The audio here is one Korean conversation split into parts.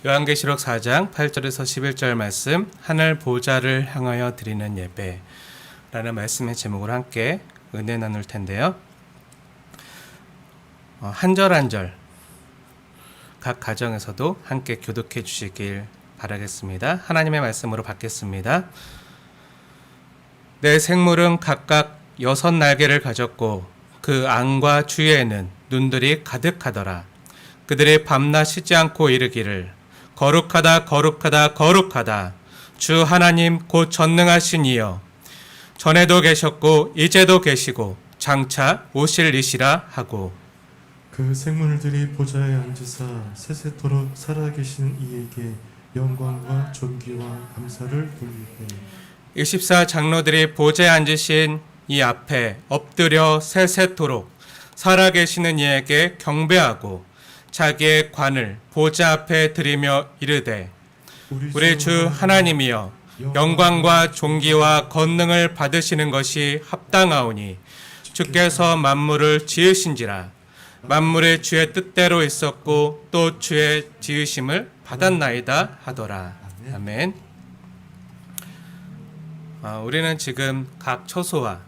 요한계시록 4장 8절에서 11절 말씀, 하늘 보좌를 향하여 드리는 예배라는 말씀의 제목으로 함께 은혜 나눌 텐데요. 한 절 한 절 각 가정에서도 함께 교독해 주시길 바라겠습니다. 하나님의 말씀으로 받겠습니다. 내 생물은 각각 6 날개를 가졌고 그 안과 주위에는 눈들이 가득하더라. 그들이 밤낮 쉬지 않고 이르기를 거룩하다 거룩하다 거룩하다 주 하나님 곧 전능하신 이여, 전에도 계셨고 이제도 계시고 장차 오실 이시라 하고, 그 생물들이 보좌에 앉으사 세세토록 살아계신 이에게 영광과 존귀와 감사를 돌리되 24 장로들이 보좌에 앉으신 이 앞에 엎드려 세세토록 살아계시는 이에게 경배하고 자기의 관을 보좌 앞에 드리며 이르되, 우리 주 하나님이여, 영광과 존귀와 권능을 받으시는 것이 합당하오니 주께서 만물을 지으신지라. 만물의 주의 뜻대로 있었고 또 주의 지으심을 받았나이다 하더라. 아멘. 우리는 지금 각 처소와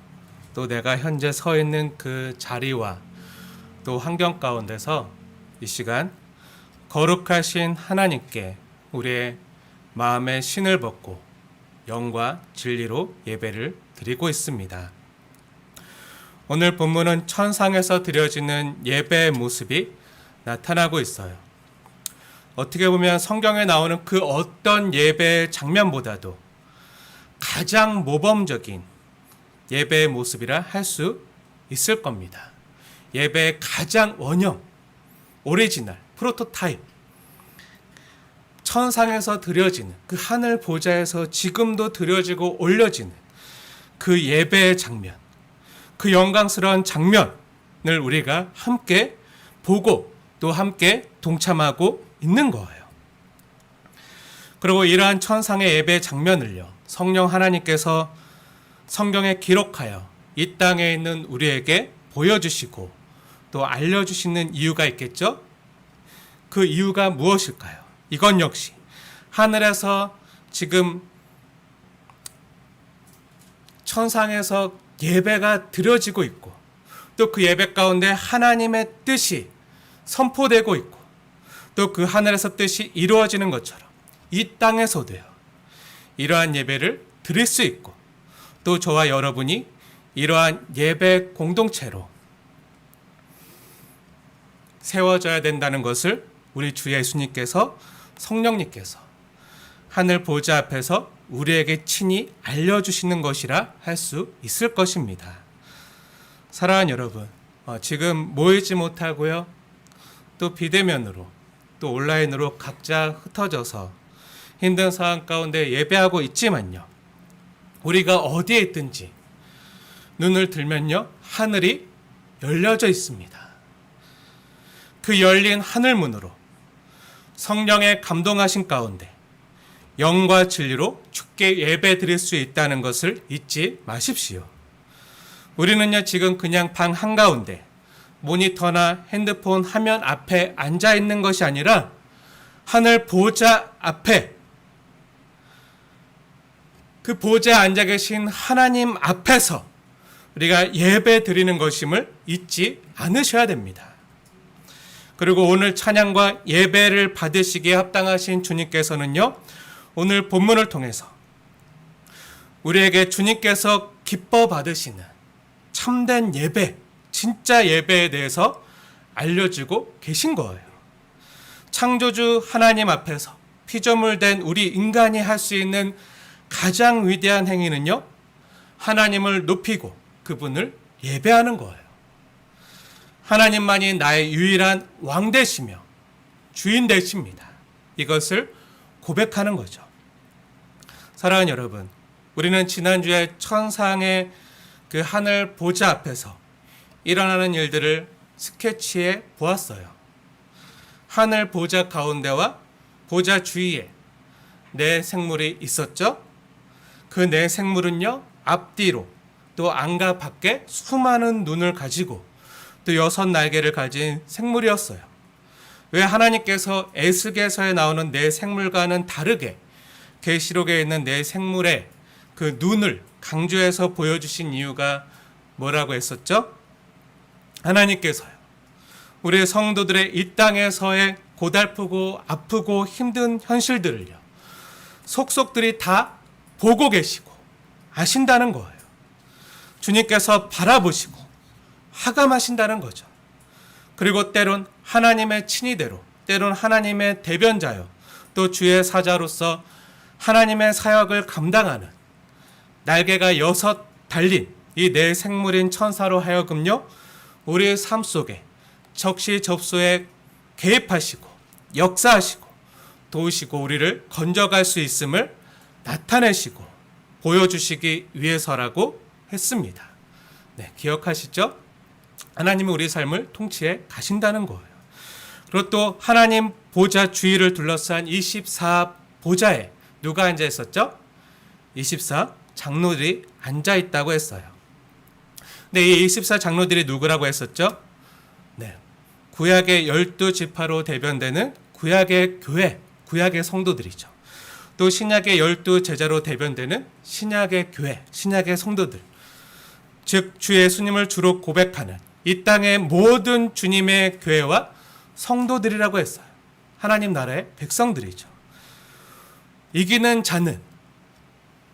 또 내가 현재 서 있는 그 자리와 또 환경 가운데서 이 시간 거룩하신 하나님께 우리의 마음의 신을 벗고 영과 진리로 예배를 드리고 있습니다. 오늘 본문은 천상에서 드려지는 예배의 모습이 나타나고 있어요. 어떻게 보면 성경에 나오는 그 어떤 예배의 장면보다도 가장 모범적인 예배의 모습이라 할 수 있을 겁니다. 예배의 가장 원형, 오리지널, 프로토타입, 천상에서 드려지는 그 하늘 보좌에서 지금도 드려지고 올려지는 그 예배의 장면, 그 영광스러운 장면을 우리가 함께 보고 또 함께 동참하고 있는 거예요. 그리고 이러한 천상의 예배 장면을요, 성령 하나님께서 성경에 기록하여 이 땅에 있는 우리에게 보여주시고 또 알려주시는 이유가 있겠죠? 그 이유가 무엇일까요? 이건 역시 하늘에서 지금 천상에서 예배가 드려지고 있고 또 그 예배 가운데 하나님의 뜻이 선포되고 있고 또 그 하늘에서 뜻이 이루어지는 것처럼 이 땅에서도요, 이러한 예배를 드릴 수 있고 또 저와 여러분이 이러한 예배 공동체로 세워져야 된다는 것을 우리 주 예수님께서, 성령님께서 하늘 보좌 앞에서 우리에게 친히 알려주시는 것이라 할 수 있을 것입니다. 사랑하는 여러분, 지금 모이지 못하고요, 또 비대면으로 또 온라인으로 각자 흩어져서 힘든 상황 가운데 예배하고 있지만요, 우리가 어디에 있든지 눈을 들면요, 하늘이 열려져 있습니다. 그 열린 하늘문으로 성령의 감동하신 가운데 영과 진리로 주께 예배 드릴 수 있다는 것을 잊지 마십시오. 우리는요, 지금 그냥 방 한가운데 모니터나 핸드폰 화면 앞에 앉아 있는 것이 아니라 하늘 보좌 앞에, 그 보좌에 앉아 계신 하나님 앞에서 우리가 예배 드리는 것임을 잊지 않으셔야 됩니다. 그리고 오늘 찬양과 예배를 받으시기에 합당하신 주님께서는요, 오늘 본문을 통해서 우리에게 주님께서 기뻐 받으시는 참된 예배, 진짜 예배에 대해서 알려주고 계신 거예요. 창조주 하나님 앞에서 피조물 된 우리 인간이 할 수 있는 가장 위대한 행위는요, 하나님을 높이고 그분을 예배하는 거예요. 하나님만이 나의 유일한 왕 되시며 주인 되십니다. 이것을 고백하는 거죠. 사랑하는 여러분, 우리는 지난주에 천상의 그 하늘 보좌 앞에서 일어나는 일들을 스케치해 보았어요. 하늘 보좌 가운데와 보좌 주위에 네 생물이 있었죠. 그 네 생물은요, 앞뒤로 또 안과 밖에 수많은 눈을 가지고 또 6 날개를 가진 생물이었어요. 왜 하나님께서 에스겔서에 나오는 내 생물과는 다르게 계시록에 있는 내 생물의 그 눈을 강조해서 보여주신 이유가 뭐라고 했었죠? 하나님께서요, 우리 성도들의 이 땅에서의 고달프고 아프고 힘든 현실들을요, 속속들이 다 보고 계시고 아신다는 거예요. 주님께서 바라보시고 하감하신다는 거죠. 그리고 때론 하나님의 친위대로, 때론 하나님의 대변자요, 또 주의 사자로서 하나님의 사역을 감당하는 날개가 6 달린 이 내 생물인 천사로 하여금요, 우리의 삶 속에 적시접소에 개입하시고 역사하시고 도우시고 우리를 건져갈 수 있음을 나타내시고 보여주시기 위해서라고 했습니다. 네, 기억하시죠? 하나님은 우리 삶을 통치해 가신다는 거예요. 그리고 또 하나님 보좌 주위를 둘러싼 24 보좌에 누가 앉아 있었죠? 24 장로들이 앉아 있다고 했어요. 네, 이 24 장로들이 누구라고 했었죠? 네, 구약의 12지파로 대변되는 구약의 교회, 구약의 성도들이죠. 또 신약의 12제자로 대변되는 신약의 교회, 신약의 성도들, 즉 주 예수님을 주로 고백하는 이 땅의 모든 주님의 교회와 성도들이라고 했어요. 하나님 나라의 백성들이죠. 이기는 자는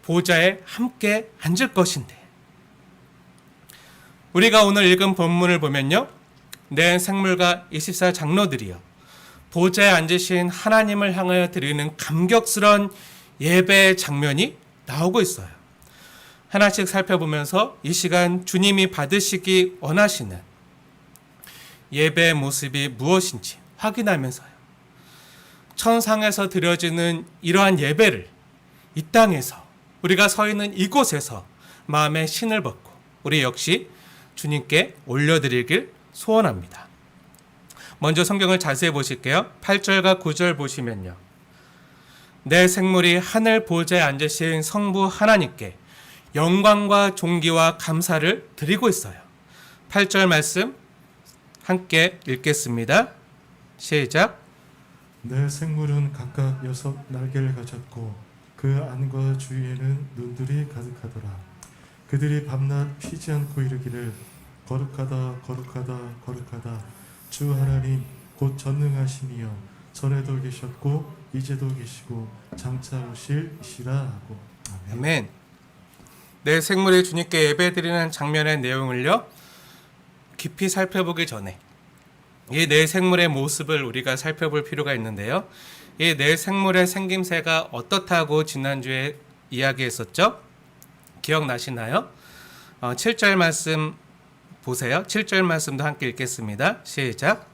보좌에 함께 앉을 것인데, 우리가 오늘 읽은 본문을 보면요, 내 생물과 24 장로들이요, 보좌에 앉으신 하나님을 향하여 드리는 감격스러운 예배의 장면이 나오고 있어요. 하나씩 살펴보면서 이 시간 주님이 받으시기 원하시는 예배의 모습이 무엇인지 확인하면서요, 천상에서 드려지는 이러한 예배를 이 땅에서 우리가 서 있는 이곳에서 마음의 신을 벗고 우리 역시 주님께 올려드리길 소원합니다. 먼저 성경을 자세히 보실게요. 8절과 9절 보시면요, 내 생물이 하늘 보좌에 앉으신 성부 하나님께 영광과 존귀와 감사를 드리고 있어요. 8절 말씀 함께 읽겠습니다. 시작. 내 생물은 각각 6 날개를 가졌고 그 안과 주위에는 눈들이 가득하더라. 그들이 밤낮 쉬지 않고 이르기를 거룩하다 거룩하다 거룩하다 주 하나님 곧 전능하시니여 전에도 계셨고 이제도 계시고 장차 오실 이시라 하고. 아멘. 내 생물이 주님께 예배드리는 장면의 내용을요, 깊이 살펴보기 전에 이 내 생물의 모습을 우리가 살펴볼 필요가 있는데요, 이 내 생물의 생김새가 어떻다고 지난주에 이야기했었죠? 기억나시나요? 7절 말씀 보세요. 7절 말씀도 함께 읽겠습니다. 시작.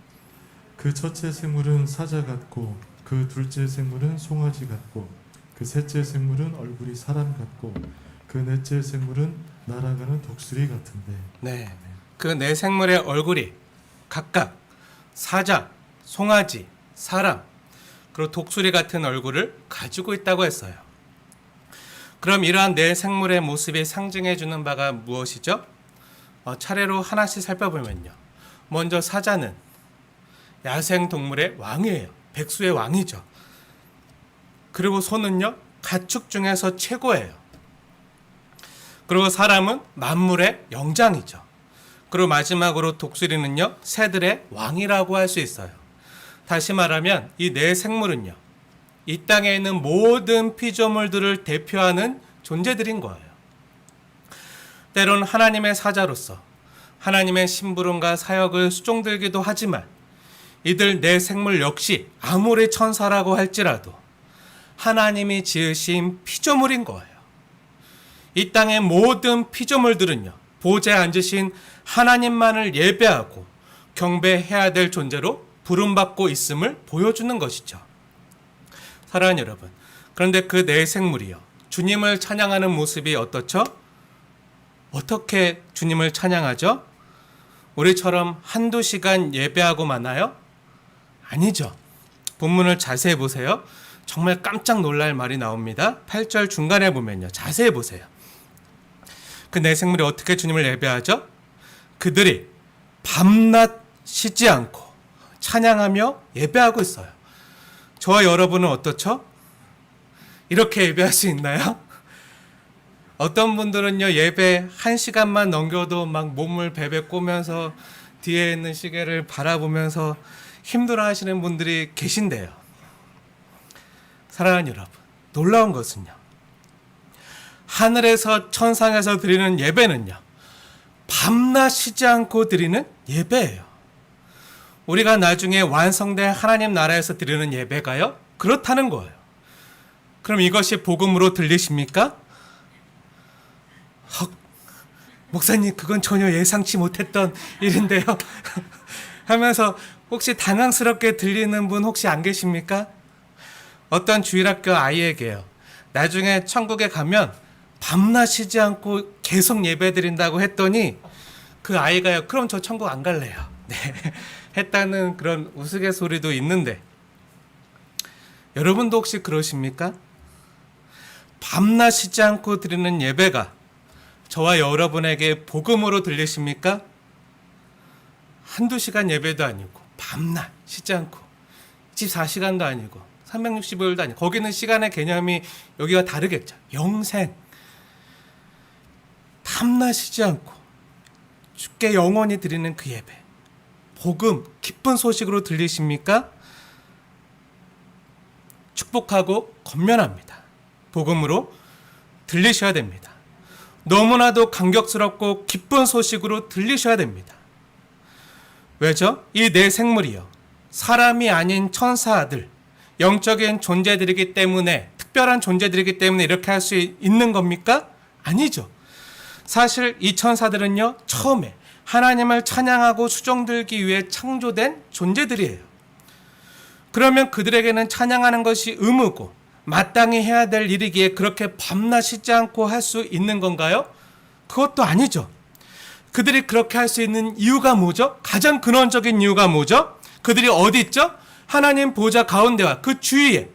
그 첫째 생물은 사자 같고 그 둘째 생물은 송아지 같고 그 셋째 생물은 얼굴이 사람 같고 그 넷째 생물은 날아가는 독수리 같은데. 네, 그 네 생물의 얼굴이 각각 사자, 송아지, 사람, 그리고 독수리 같은 얼굴을 가지고 있다고 했어요. 그럼 이러한 네 생물의 모습이 상징해 주는 바가 무엇이죠? 차례로 하나씩 살펴보면요, 먼저 사자는 야생 동물의 왕이에요. 백수의 왕이죠. 그리고 소는요, 가축 중에서 최고예요. 그리고 사람은 만물의 영장이죠. 그리고 마지막으로 독수리는요, 새들의 왕이라고 할 수 있어요. 다시 말하면 이 네 생물은요, 이 땅에 있는 모든 피조물들을 대표하는 존재들인 거예요. 때론 하나님의 사자로서 하나님의 심부름과 사역을 수종들기도 하지만 이들 네 생물 역시 아무리 천사라고 할지라도 하나님이 지으신 피조물인 거예요. 이 땅의 모든 피조물들은요, 보좌에 앉으신 하나님만을 예배하고 경배해야 될 존재로 부름받고 있음을 보여주는 것이죠. 사랑하는 여러분, 그런데 그 네 생물이요, 주님을 찬양하는 모습이 어떻죠? 어떻게 주님을 찬양하죠? 우리처럼 한두 시간 예배하고 마나요? 아니죠. 본문을 자세히 보세요. 정말 깜짝 놀랄 말이 나옵니다. 8절 중간에 보면요, 자세히 보세요. 그 네 생물이 어떻게 주님을 예배하죠? 그들이 밤낮 쉬지 않고, 찬양하며 예배하고 있어요. 저와 여러분은 어떻죠? 이렇게 예배할 수 있나요? 어떤 분들은요, 예배 1시간만 넘겨도 막 몸을 베베 꼬면서 뒤에 있는 시계를 바라보면서 힘들어 하시는 분들이 계신데요. 사랑하는 여러분, 놀라운 것은요, 하늘에서 천상에서 드리는 예배는요, 밤낮 쉬지 않고 드리는 예배예요. 우리가 나중에 완성된 하나님 나라에서 드리는 예배가요, 그렇다는 거예요. 그럼 이것이 복음으로 들리십니까? 헉, 목사님, 그건 전혀 예상치 못했던 일인데요. 하면서 혹시 당황스럽게 들리는 분 혹시 안 계십니까? 어떤 주일학교 아이에게요, 나중에 천국에 가면 밤낮 쉬지 않고 계속 예배 드린다고 했더니 그 아이가요, 그럼 저 천국 안 갈래요. 네, 했다는 그런 우스갯소리도 있는데, 여러분도 혹시 그러십니까? 밤낮 쉬지 않고 드리는 예배가 저와 여러분에게 복음으로 들리십니까? 한두 시간 예배도 아니고 밤낮 쉬지 않고 24시간도 아니고 365일도 아니고, 거기는 시간의 개념이 여기와 다르겠죠. 영생, 밤낮 쉬지 않고 주께 영원히 드리는 그 예배, 복음, 기쁜 소식으로 들리십니까? 축복하고 건면합니다. 복음으로 들리셔야 됩니다. 너무나도 감격스럽고 기쁜 소식으로 들리셔야 됩니다. 왜죠? 이 네 생물이요, 사람이 아닌 천사들, 영적인 존재들이기 때문에, 특별한 존재들이기 때문에 이렇게 할 수 있는 겁니까? 아니죠. 사실 이 천사들은요, 처음에 하나님을 찬양하고 수종들기 위해 창조된 존재들이에요. 그러면 그들에게는 찬양하는 것이 의무고 마땅히 해야 될 일이기에 그렇게 밤낮 쉬지 않고 할 수 있는 건가요? 그것도 아니죠. 그들이 그렇게 할 수 있는 이유가 뭐죠? 가장 근원적인 이유가 뭐죠? 그들이 어디 있죠? 하나님 보좌 가운데와 그 주위에,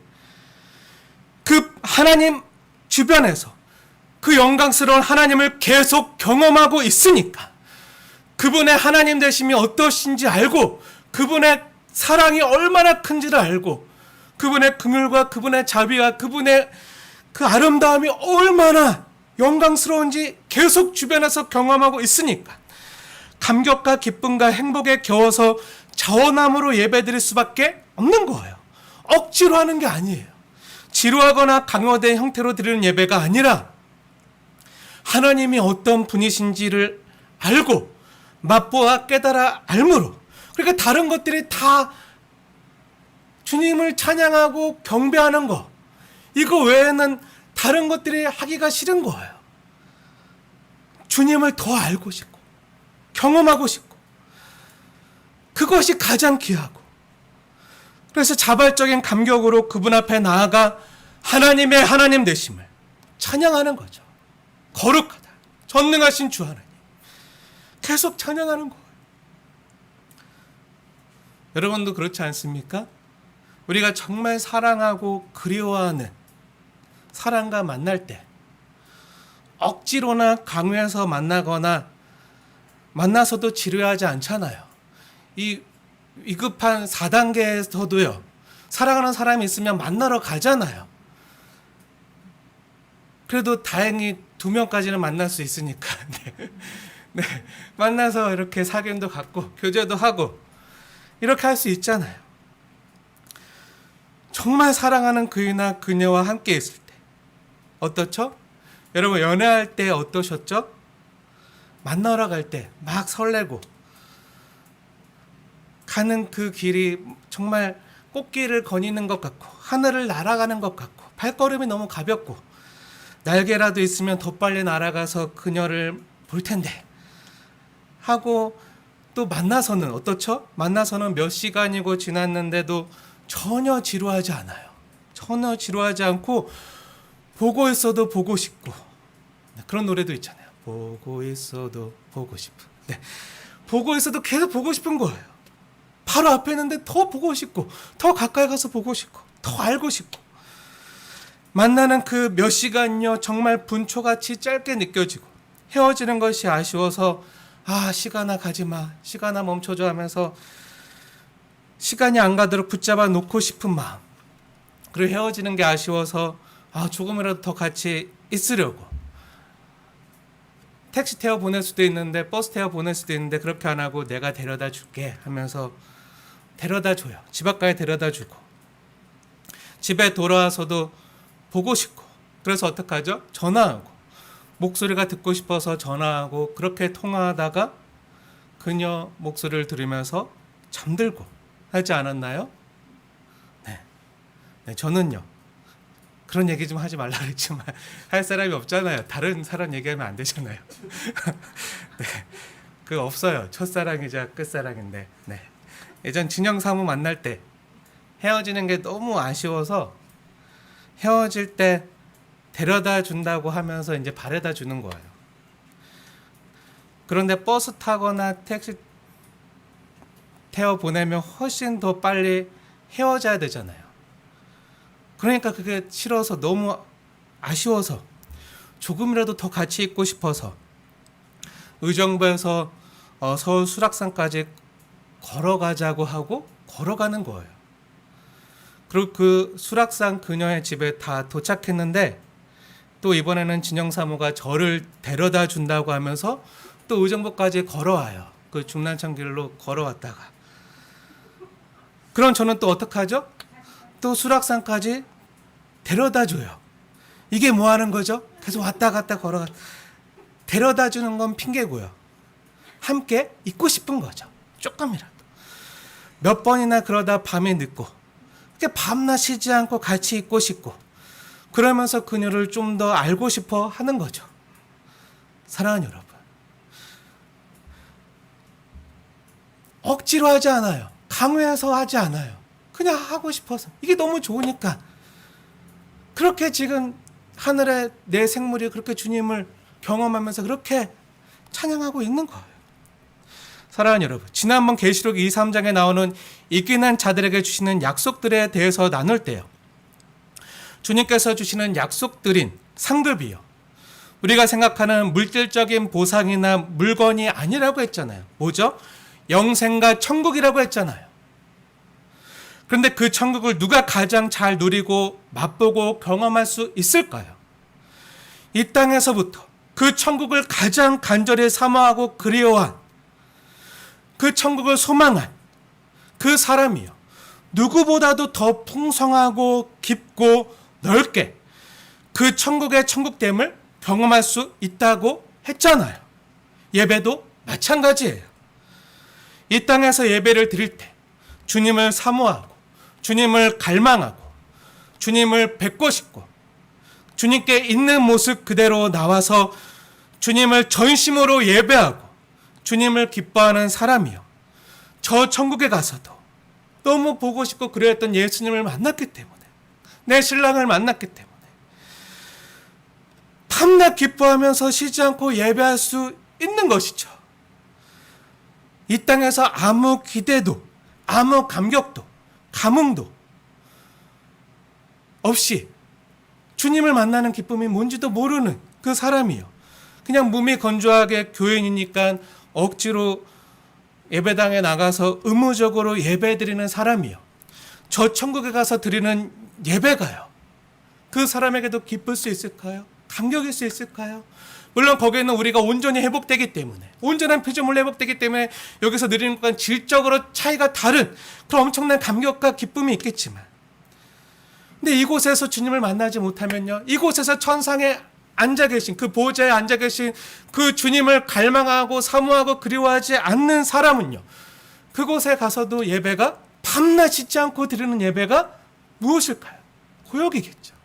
그 하나님 주변에서 그 영광스러운 하나님을 계속 경험하고 있으니까, 그분의 하나님 되심이 어떠신지 알고, 그분의 사랑이 얼마나 큰지를 알고, 그분의 긍휼과 그분의 자비와 그분의 그 아름다움이 얼마나 영광스러운지 계속 주변에서 경험하고 있으니까 감격과 기쁨과 행복에 겨워서 자원함으로 예배드릴 수밖에 없는 거예요. 억지로 하는 게 아니에요. 지루하거나 강요된 형태로 드리는 예배가 아니라 하나님이 어떤 분이신지를 알고 맛보아 깨달아 알므로, 그러니까 다른 것들이 다 주님을 찬양하고 경배하는 거, 이거 외에는 다른 것들이 하기가 싫은 거예요. 주님을 더 알고 싶고 경험하고 싶고, 그것이 가장 귀하고, 그래서 자발적인 감격으로 그분 앞에 나아가 하나님의 하나님 되심을 찬양하는 거죠. 거룩하다, 전능하신 주 하나님, 계속 찬양하는 거예요. 여러분도 그렇지 않습니까? 우리가 정말 사랑하고 그리워하는 사람과 만날 때 억지로나 강요해서 만나거나 만나서도 지루하지 않잖아요. 이 위급한 4단계에서도요, 사랑하는 사람이 있으면 만나러 가잖아요. 그래도 다행히 2명까지는 만날 수 있으니까 네. 네. 만나서 이렇게 사귐도 갖고 교제도 하고 이렇게 할 수 있잖아요. 정말 사랑하는 그이나 그녀와 함께 있을 때 어떻죠? 여러분, 연애할 때 어떠셨죠? 만나러 갈 때 막 설레고 가는 그 길이 정말 꽃길을 거니는 것 같고 하늘을 날아가는 것 같고 발걸음이 너무 가볍고 날개라도 있으면 더 빨리 날아가서 그녀를 볼 텐데 하고, 또 만나서는 어떻죠? 만나서는 몇 시간이고 지났는데도 전혀 지루하지 않아요. 전혀 지루하지 않고 보고 있어도 보고 싶고, 그런 노래도 있잖아요. 보고 있어도 보고 싶은. 네. 보고 있어도 계속 보고 싶은 거예요. 바로 앞에 있는데 더 보고 싶고 더 가까이 가서 보고 싶고 더 알고 싶고, 만나는 그 몇 시간요 정말 분초같이 짧게 느껴지고 헤어지는 것이 아쉬워서 아, 시간아 가지마, 시간아 멈춰줘 하면서 시간이 안 가도록 붙잡아 놓고 싶은 마음, 그리고 헤어지는 게 아쉬워서 조금이라도 더 같이 있으려고 택시 태워 보낼 수도 있는데 버스 태워 보낼 수도 있는데 그렇게 안 하고 내가 데려다 줄게 하면서 데려다 줘요. 집 앞까지 데려다 주고 집에 돌아와서도 보고 싶고, 그래서 어떡하죠? 전화하고, 목소리가 듣고 싶어서 전화하고, 그렇게 통화하다가 그녀 목소리를 들으면서 잠들고 하지 않았나요? 네, 저는요 그런 얘기 좀 하지 말라 그랬지만 할 사람이 없잖아요. 다른 사람 얘기하면 안 되잖아요. 네, 그 없어요. 첫사랑이자 끝사랑인데. 네. 예전 진영 사무 만날 때 헤어지는 게 너무 아쉬워서 헤어질 때 데려다 준다고 하면서 이제 바래다 주는 거예요. 그런데 버스 타거나 택시 태워 보내면 훨씬 더 빨리 헤어져야 되잖아요. 그러니까 그게 싫어서, 너무 아쉬워서, 조금이라도 더 같이 있고 싶어서 의정부에서 서울 수락산까지 걸어가자고 하고 걸어가는 거예요. 그리고 그 수락산 그녀의 집에 다 도착했는데 또 이번에는 진영사모가 저를 데려다 준다고 하면서 또 의정부까지 걸어와요. 그 중난천 길로 걸어왔다가. 그럼 저는 또 어떡하죠? 또 수락산까지 데려다 줘요. 이게 뭐 하는 거죠? 계속 왔다 갔다 걸어가. 데려다 주는 건 핑계고요. 함께 있고 싶은 거죠. 조금이라도. 몇 번이나 그러다 밤이 늦고, 밤낮 쉬지 않고 같이 있고 싶고, 그러면서 그녀를 좀 더 알고 싶어 하는 거죠. 사랑하는 여러분, 억지로 하지 않아요. 강요해서 하지 않아요. 그냥 하고 싶어서, 이게 너무 좋으니까. 그렇게 지금 하늘에 내 생물이 그렇게 주님을 경험하면서 그렇게 찬양하고 있는 거예요. 사랑하는 여러분, 지난번 계시록 2, 3장에 나오는 이기는 자들에게 주시는 약속들에 대해서 나눌 때요, 주님께서 주시는 약속들인 상급이요, 우리가 생각하는 물질적인 보상이나 물건이 아니라고 했잖아요. 뭐죠? 영생과 천국이라고 했잖아요. 그런데 그 천국을 누가 가장 잘 누리고 맛보고 경험할 수 있을까요? 이 땅에서부터 그 천국을 가장 간절히 사모하고 그리워한, 그 천국을 소망한 그 사람이요, 누구보다도 더 풍성하고 깊고 넓게 그 천국의 천국됨을 경험할 수 있다고 했잖아요. 예배도 마찬가지예요. 이 땅에서 예배를 드릴 때 주님을 사모하고 주님을 갈망하고 주님을 뵙고 싶고 주님께 있는 모습 그대로 나와서 주님을 전심으로 예배하고 주님을 기뻐하는 사람이요, 저 천국에 가서도 너무 보고 싶고 그랬던 예수님을 만났기 때문에, 내 신랑을 만났기 때문에 밤낮 기뻐하면서 쉬지 않고 예배할 수 있는 것이죠. 이 땅에서 아무 기대도, 아무 감격도, 감흥도 없이 주님을 만나는 기쁨이 뭔지도 모르는 그 사람이요, 그냥 몸이 건조하게 교인이니까 억지로 예배당에 나가서 의무적으로 예배드리는 사람이요, 저 천국에 가서 드리는 예배가요, 그 사람에게도 기쁠 수 있을까요? 감격일 수 있을까요? 물론 거기에는 우리가 온전히 회복되기 때문에, 온전한 피조물로 회복되기 때문에 여기서 누리는 것과는 질적으로 차이가 다른 그런 엄청난 감격과 기쁨이 있겠지만, 근데 이곳에서 주님을 만나지 못하면요, 이곳에서 천상에 앉아 계신, 그 보좌에 앉아 계신 그 주님을 갈망하고 사모하고 그리워하지 않는 사람은요, 그곳에 가서도 예배가, 밤낮 쉬지 않고 드리는 예배가 무엇일까요? 고역이겠죠.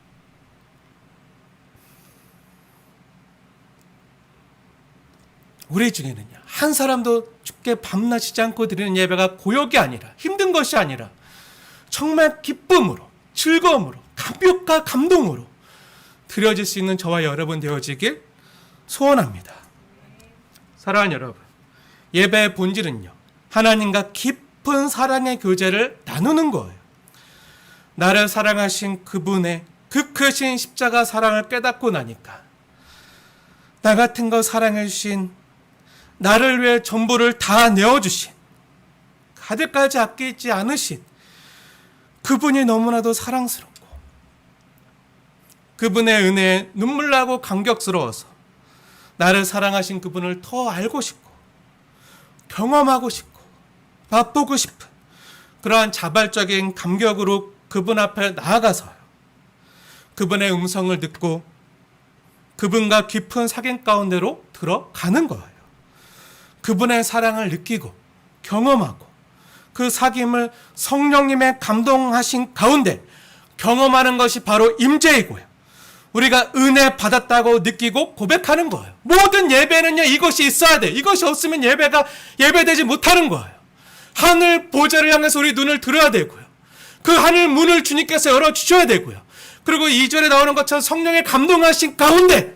우리 중에는요, 한 사람도 주께 밤낮 쉬지 않고 드리는 예배가 고역이 아니라, 힘든 것이 아니라 정말 기쁨으로, 즐거움으로, 감격과 감동으로 드려질 수 있는 저와 여러분 되어지길 소원합니다. 사랑하는 여러분, 예배의 본질은요, 하나님과 깊은 사랑의 교제를 나누는 거예요. 나를 사랑하신 그분의 그 크신 십자가 사랑을 깨닫고 나니까, 나 같은 거 사랑해 주신, 나를 위해 전부를 다 내어주신 그 가득까지 아끼지 않으신 그분이 너무나도 사랑스럽고 그분의 은혜에 눈물 나고 감격스러워서 나를 사랑하신 그분을 더 알고 싶고 경험하고 싶고 맛보고 싶은 그러한 자발적인 감격으로 그분 앞에 나아가서 그분의 음성을 듣고 그분과 깊은 사귐 가운데로 들어가는 거예요. 그분의 사랑을 느끼고 경험하고 그 사귐을 성령님의 감동하신 가운데 경험하는 것이 바로 임재이고요. 우리가 은혜 받았다고 느끼고 고백하는 거예요. 모든 예배는요, 이것이 있어야 돼. 이것이 없으면 예배가 예배되지 못하는 거예요. 하늘 보좌를 향해서 우리 눈을 들어야 되고요. 그 하늘 문을 주님께서 열어주셔야 되고요. 그리고 2절에 나오는 것처럼 성령의 감동하신 가운데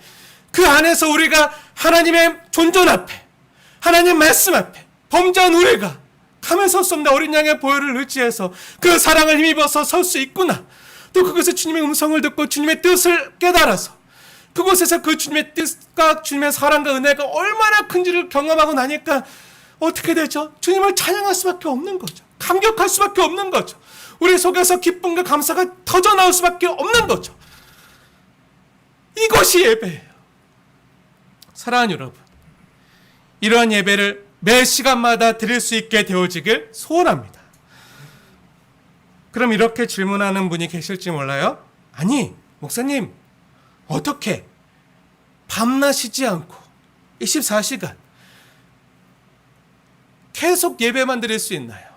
그 안에서 우리가 하나님의 존존 앞에 하나님 말씀 앞에 범죄한 우리가 가면 섰습니다. 어린 양의 보혈을 의지해서 그 사랑을 힘입어서 설 수 있구나. 또 그것에 주님의 음성을 듣고 주님의 뜻을 깨달아서 그곳에서 그 주님의 뜻과 주님의 사랑과 은혜가 얼마나 큰지를 경험하고 나니까 어떻게 되죠? 주님을 찬양할 수밖에 없는 거죠. 감격할 수밖에 없는 거죠. 우리 속에서 기쁨과 감사가 터져나올 수밖에 없는 거죠. 이것이 예배예요. 사랑하는 여러분, 이러한 예배를 매 시간마다 드릴 수 있게 되어지길 소원합니다. 그럼 이렇게 질문하는 분이 계실지 몰라요. 아니, 목사님, 어떻게 밤낮 쉬지 않고 24시간 계속 예배만 드릴 수 있나요?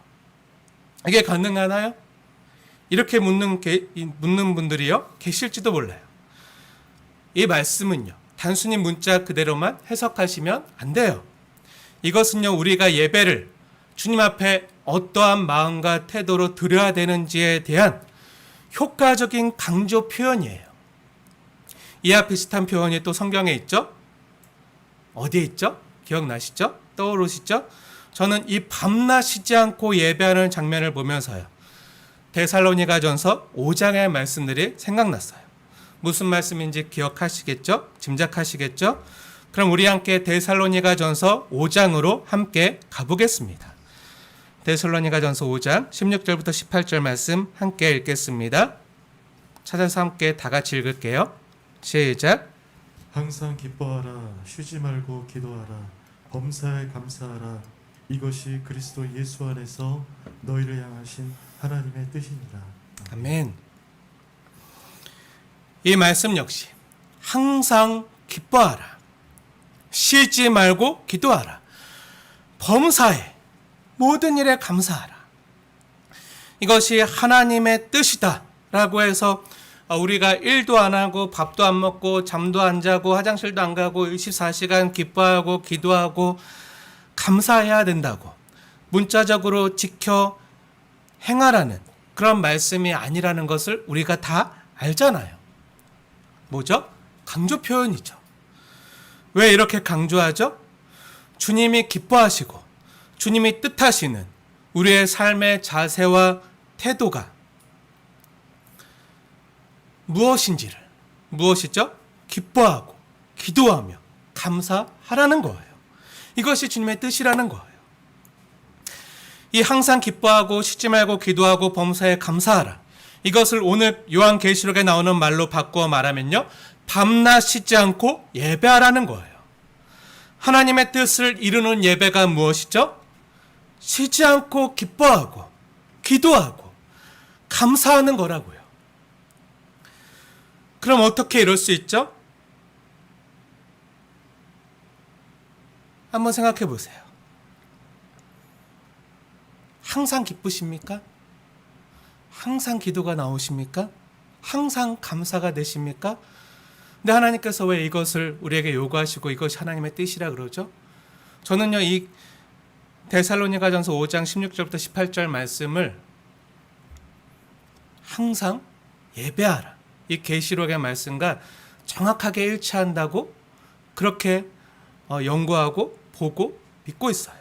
이게 가능하나요? 이렇게 묻는 분들이요, 계실지도 몰라요. 이 말씀은요, 단순히 문자 그대로만 해석하시면 안 돼요. 이것은요, 우리가 예배를 주님 앞에 어떠한 마음과 태도로 드려야 되는지에 대한 효과적인 강조 표현이에요. 이와 비슷한 표현이 또 성경에 있죠? 어디에 있죠? 기억나시죠? 떠오르시죠? 저는 이 밤낮 쉬지 않고 예배하는 장면을 보면서요, 데살로니가전서 5장의 말씀들이 생각났어요. 무슨 말씀인지 기억하시겠죠? 짐작하시겠죠? 그럼 우리 함께 데살로니가전서 5장으로 함께 가보겠습니다. 데살로니가전서 5장 16절부터 18절 말씀 함께 읽겠습니다. 찾아서 함께 다 같이 읽을게요. 시작. 항상 기뻐하라. 쉬지 말고 기도하라. 범사에 감사하라. 이것이 그리스도 예수 안에서 너희를 향하신 하나님의 뜻이니라. 아멘. 이 말씀 역시 항상 기뻐하라. 쉬지 말고 기도하라. 범사에 모든 일에 감사하라. 이것이 하나님의 뜻이다 라고 해서 우리가 일도 안 하고 밥도 안 먹고 잠도 안 자고 화장실도 안 가고 24시간 기뻐하고 기도하고 감사해야 된다고 문자적으로 지켜 행하라는 그런 말씀이 아니라는 것을 우리가 다 알잖아요. 뭐죠? 강조 표현이죠. 왜 이렇게 강조하죠? 주님이 기뻐하시고 주님이 뜻하시는 우리의 삶의 자세와 태도가 무엇이죠? 기뻐하고 기도하며 감사하라는 거예요. 이것이 주님의 뜻이라는 거예요. 이 항상 기뻐하고 쉬지 말고 기도하고 범사에 감사하라. 이것을 오늘 요한계시록에 나오는 말로 바꾸어 말하면요, 밤낮 쉬지 않고 예배하라는 거예요. 하나님의 뜻을 이루는 예배가 무엇이죠? 쉬지 않고 기뻐하고 기도하고 감사하는 거라고요. 그럼 어떻게 이럴 수 있죠? 한번 생각해 보세요. 항상 기쁘십니까? 항상 기도가 나오십니까? 항상 감사가 되십니까? 근데 하나님께서 왜 이것을 우리에게 요구하시고 이것이 하나님의 뜻이라 그러죠? 저는요, 이 데살로니가전서 5장 16절부터 18절 말씀을 항상 예배하라, 이 계시록의 말씀과 정확하게 일치한다고 그렇게 연구하고 보고 믿고 있어요.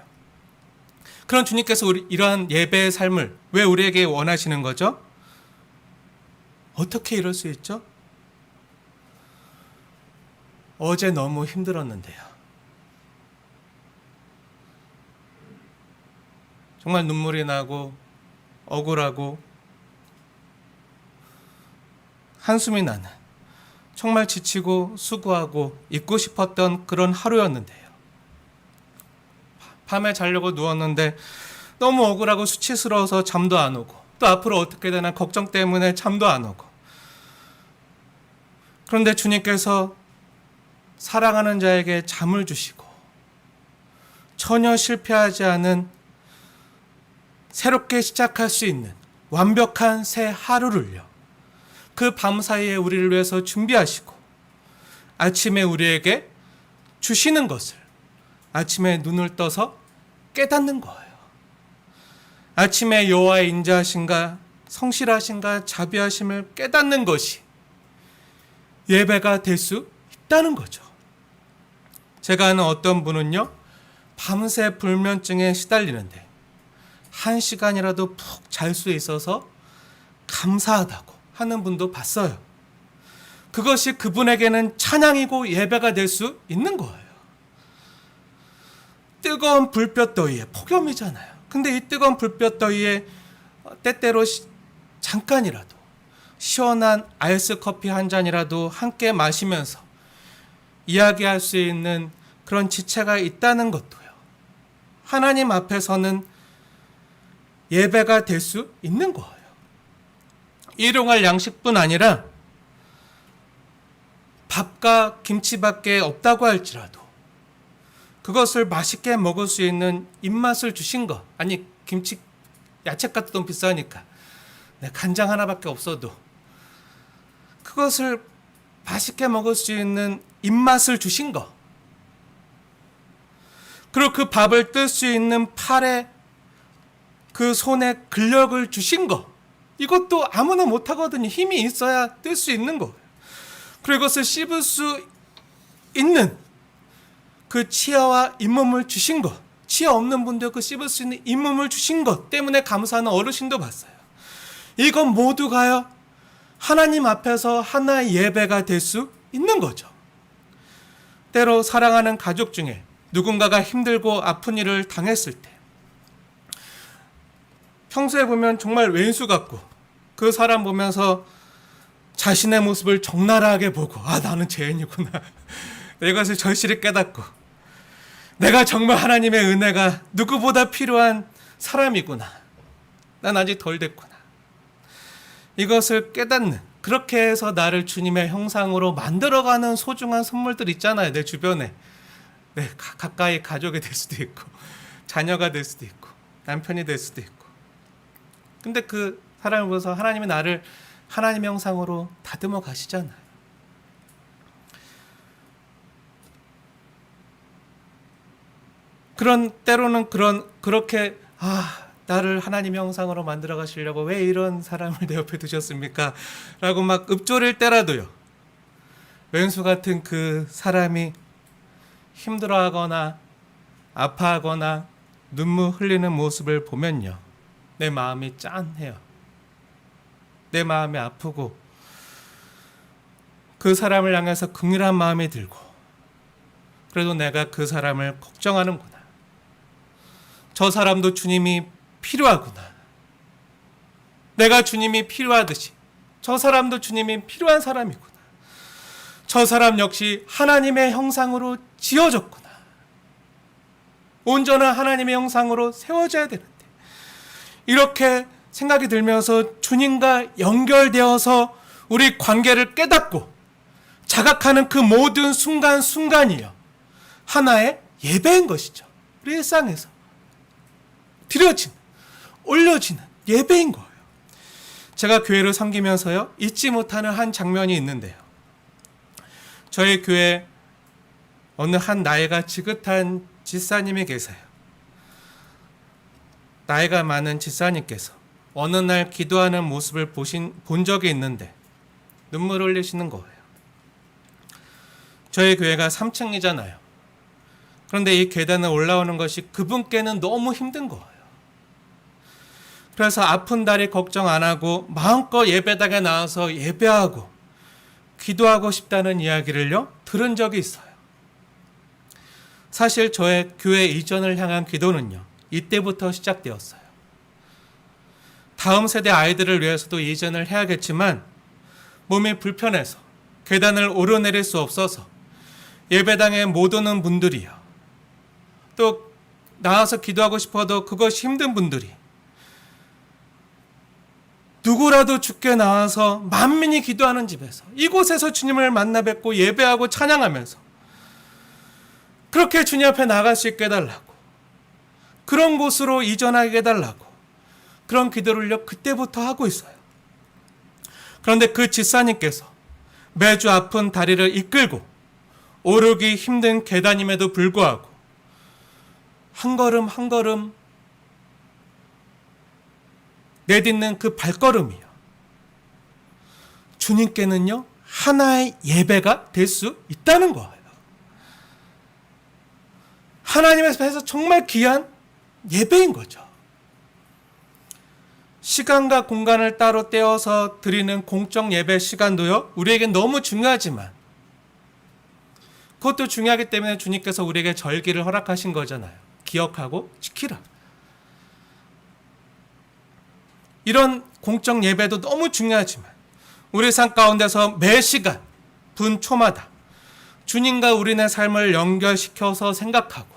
그런 주님께서 이러한 예배의 삶을 왜 우리에게 원하시는 거죠? 어떻게 이럴 수 있죠? 어제 너무 힘들었는데요. 정말 눈물이 나고 억울하고 한숨이 나는, 정말 지치고 수고하고 잊고 싶었던 그런 하루였는데요. 밤에 자려고 누웠는데 너무 억울하고 수치스러워서 잠도 안 오고, 또 앞으로 어떻게 되나 걱정 때문에 잠도 안 오고. 그런데 주님께서 사랑하는 자에게 잠을 주시고 전혀 실패하지 않은 새롭게 시작할 수 있는 완벽한 새 하루를요, 그 밤 사이에 우리를 위해서 준비하시고 아침에 우리에게 주시는 것을 아침에 눈을 떠서 깨닫는 거예요. 아침에 여호와의 인자하신가 성실하신가 자비하심을 깨닫는 것이 예배가 될 수 있다는 거죠. 제가 아는 어떤 분은요, 밤새 불면증에 시달리는데 1시간이라도 푹 잘 수 있어서 감사하다고 하는 분도 봤어요. 그것이 그분에게는 찬양이고 예배가 될 수 있는 거예요. 뜨거운 불볕 더위에, 폭염이잖아요. 근데 이 뜨거운 불볕 더위에 때때로 잠깐이라도 시원한 아이스 커피 한 잔이라도 함께 마시면서 이야기할 수 있는 그런 지체가 있다는 것도요, 하나님 앞에서는 예배가 될 수 있는 거예요. 일용할 양식뿐 아니라 밥과 김치밖에 없다고 할지라도 그것을 맛있게 먹을 수 있는 입맛을 주신 것. 아니, 김치, 야채값도 너무 비싸니까 간장 하나밖에 없어도 그것을 맛있게 먹을 수 있는 입맛을 주신 것. 그리고 그 밥을 뜰 수 있는 팔에, 그 손에 근력을 주신 것. 이것도 아무나 못하거든요. 힘이 있어야 뜰 수 있는 거예요. 그리고 이것을 씹을 수 있는 그 치아와 잇몸을 주신 것. 치아 없는 분들 그 씹을 수 있는 잇몸을 주신 것 때문에 감사하는 어르신도 봤어요. 이건 모두가요, 하나님 앞에서 하나의 예배가 될 수 있는 거죠. 때로 사랑하는 가족 중에 누군가가 힘들고 아픈 일을 당했을 때 평소에 보면 정말 왼수 같고 그 사람 보면서 자신의 모습을 적나라하게 보고, 아, 나는 죄인이구나. 이것을 절실히 깨닫고 내가 정말 하나님의 은혜가 누구보다 필요한 사람이구나. 난 아직 덜 됐구나. 이것을 깨닫는, 그렇게 해서 나를 주님의 형상으로 만들어가는 소중한 선물들 있잖아요. 내 주변에. 가까이 가족이 될 수도 있고 자녀가 될 수도 있고 남편이 될 수도 있고. 근데 그 사람을 보면서 하나님이 나를 하나님의 형상으로 다듬어 가시잖아요. 그런 때로는 그렇게 나를 하나님의 형상으로 만들어 가시려고 왜 이런 사람을 내 옆에 두셨습니까? 라고 막 읊조릴 때라도요, 왼수 같은 그 사람이 힘들어하거나 아파하거나 눈물 흘리는 모습을 보면요, 내 마음이 짠해요. 내 마음이 아프고 그 사람을 향해서 긍휼한 마음이 들고, 그래도 내가 그 사람을 걱정하는구나. 저 사람도 주님이 필요하구나. 내가 주님이 필요하듯이 저 사람도 주님이 필요한 사람이구나. 저 사람 역시 하나님의 형상으로 지어졌구나. 온전한 하나님의 형상으로 세워져야 되는데, 이렇게 생각이 들면서 주님과 연결되어서 우리 관계를 깨닫고 자각하는 그 모든 순간순간이요, 하나의 예배인 것이죠. 우리 일상에서 드려지는, 올려지는 예배인 거예요. 제가 교회를 섬기면서요, 잊지 못하는 한 장면이 있는데요, 저희 교회 어느 한 나이가 지긋한 집사님이 계세요. 나이가 많은 집사님께서 어느 날 기도하는 모습을 본 적이 있는데 눈물을 흘리시는 거예요. 저희 교회가 3층이잖아요. 그런데 이 계단을 올라오는 것이 그분께는 너무 힘든 거예요. 그래서 아픈 다리 걱정 안 하고 마음껏 예배당에 나와서 예배하고 기도하고 싶다는 이야기를요, 들은 적이 있어요. 사실 저의 교회 이전을 향한 기도는요, 이때부터 시작되었어요. 다음 세대 아이들을 위해서도 이전을 해야겠지만 몸이 불편해서 계단을 오르내릴 수 없어서 예배당에 못 오는 분들이요. 또 나와서 기도하고 싶어도 그것이 힘든 분들이 누구라도 죽게 나와서 만민이 기도하는 집에서 이곳에서 주님을 만나 뵙고 예배하고 찬양하면서 그렇게 주님 앞에 나갈 수 있게 해달라고, 그런 곳으로 이전하게 해달라고 그런 기도를 그때부터 하고 있어요. 그런데 그 집사님께서 매주 아픈 다리를 이끌고 오르기 힘든 계단임에도 불구하고 한 걸음 한 걸음 내딛는 그 발걸음이요, 주님께는요 하나의 예배가 될 수 있다는 거예요. 하나님의 앞에서 정말 귀한 예배인 거죠. 시간과 공간을 따로 떼어서 드리는 공적 예배 시간도요 우리에겐 너무 중요하지만 그것도 중요하기 때문에 주님께서 우리에게 절기를 허락하신 거잖아요. 기억하고 지키라. 이런 공적 예배도 너무 중요하지만 우리 삶 가운데서 매 시간 분 초마다 주님과 우리네 삶을 연결시켜서 생각하고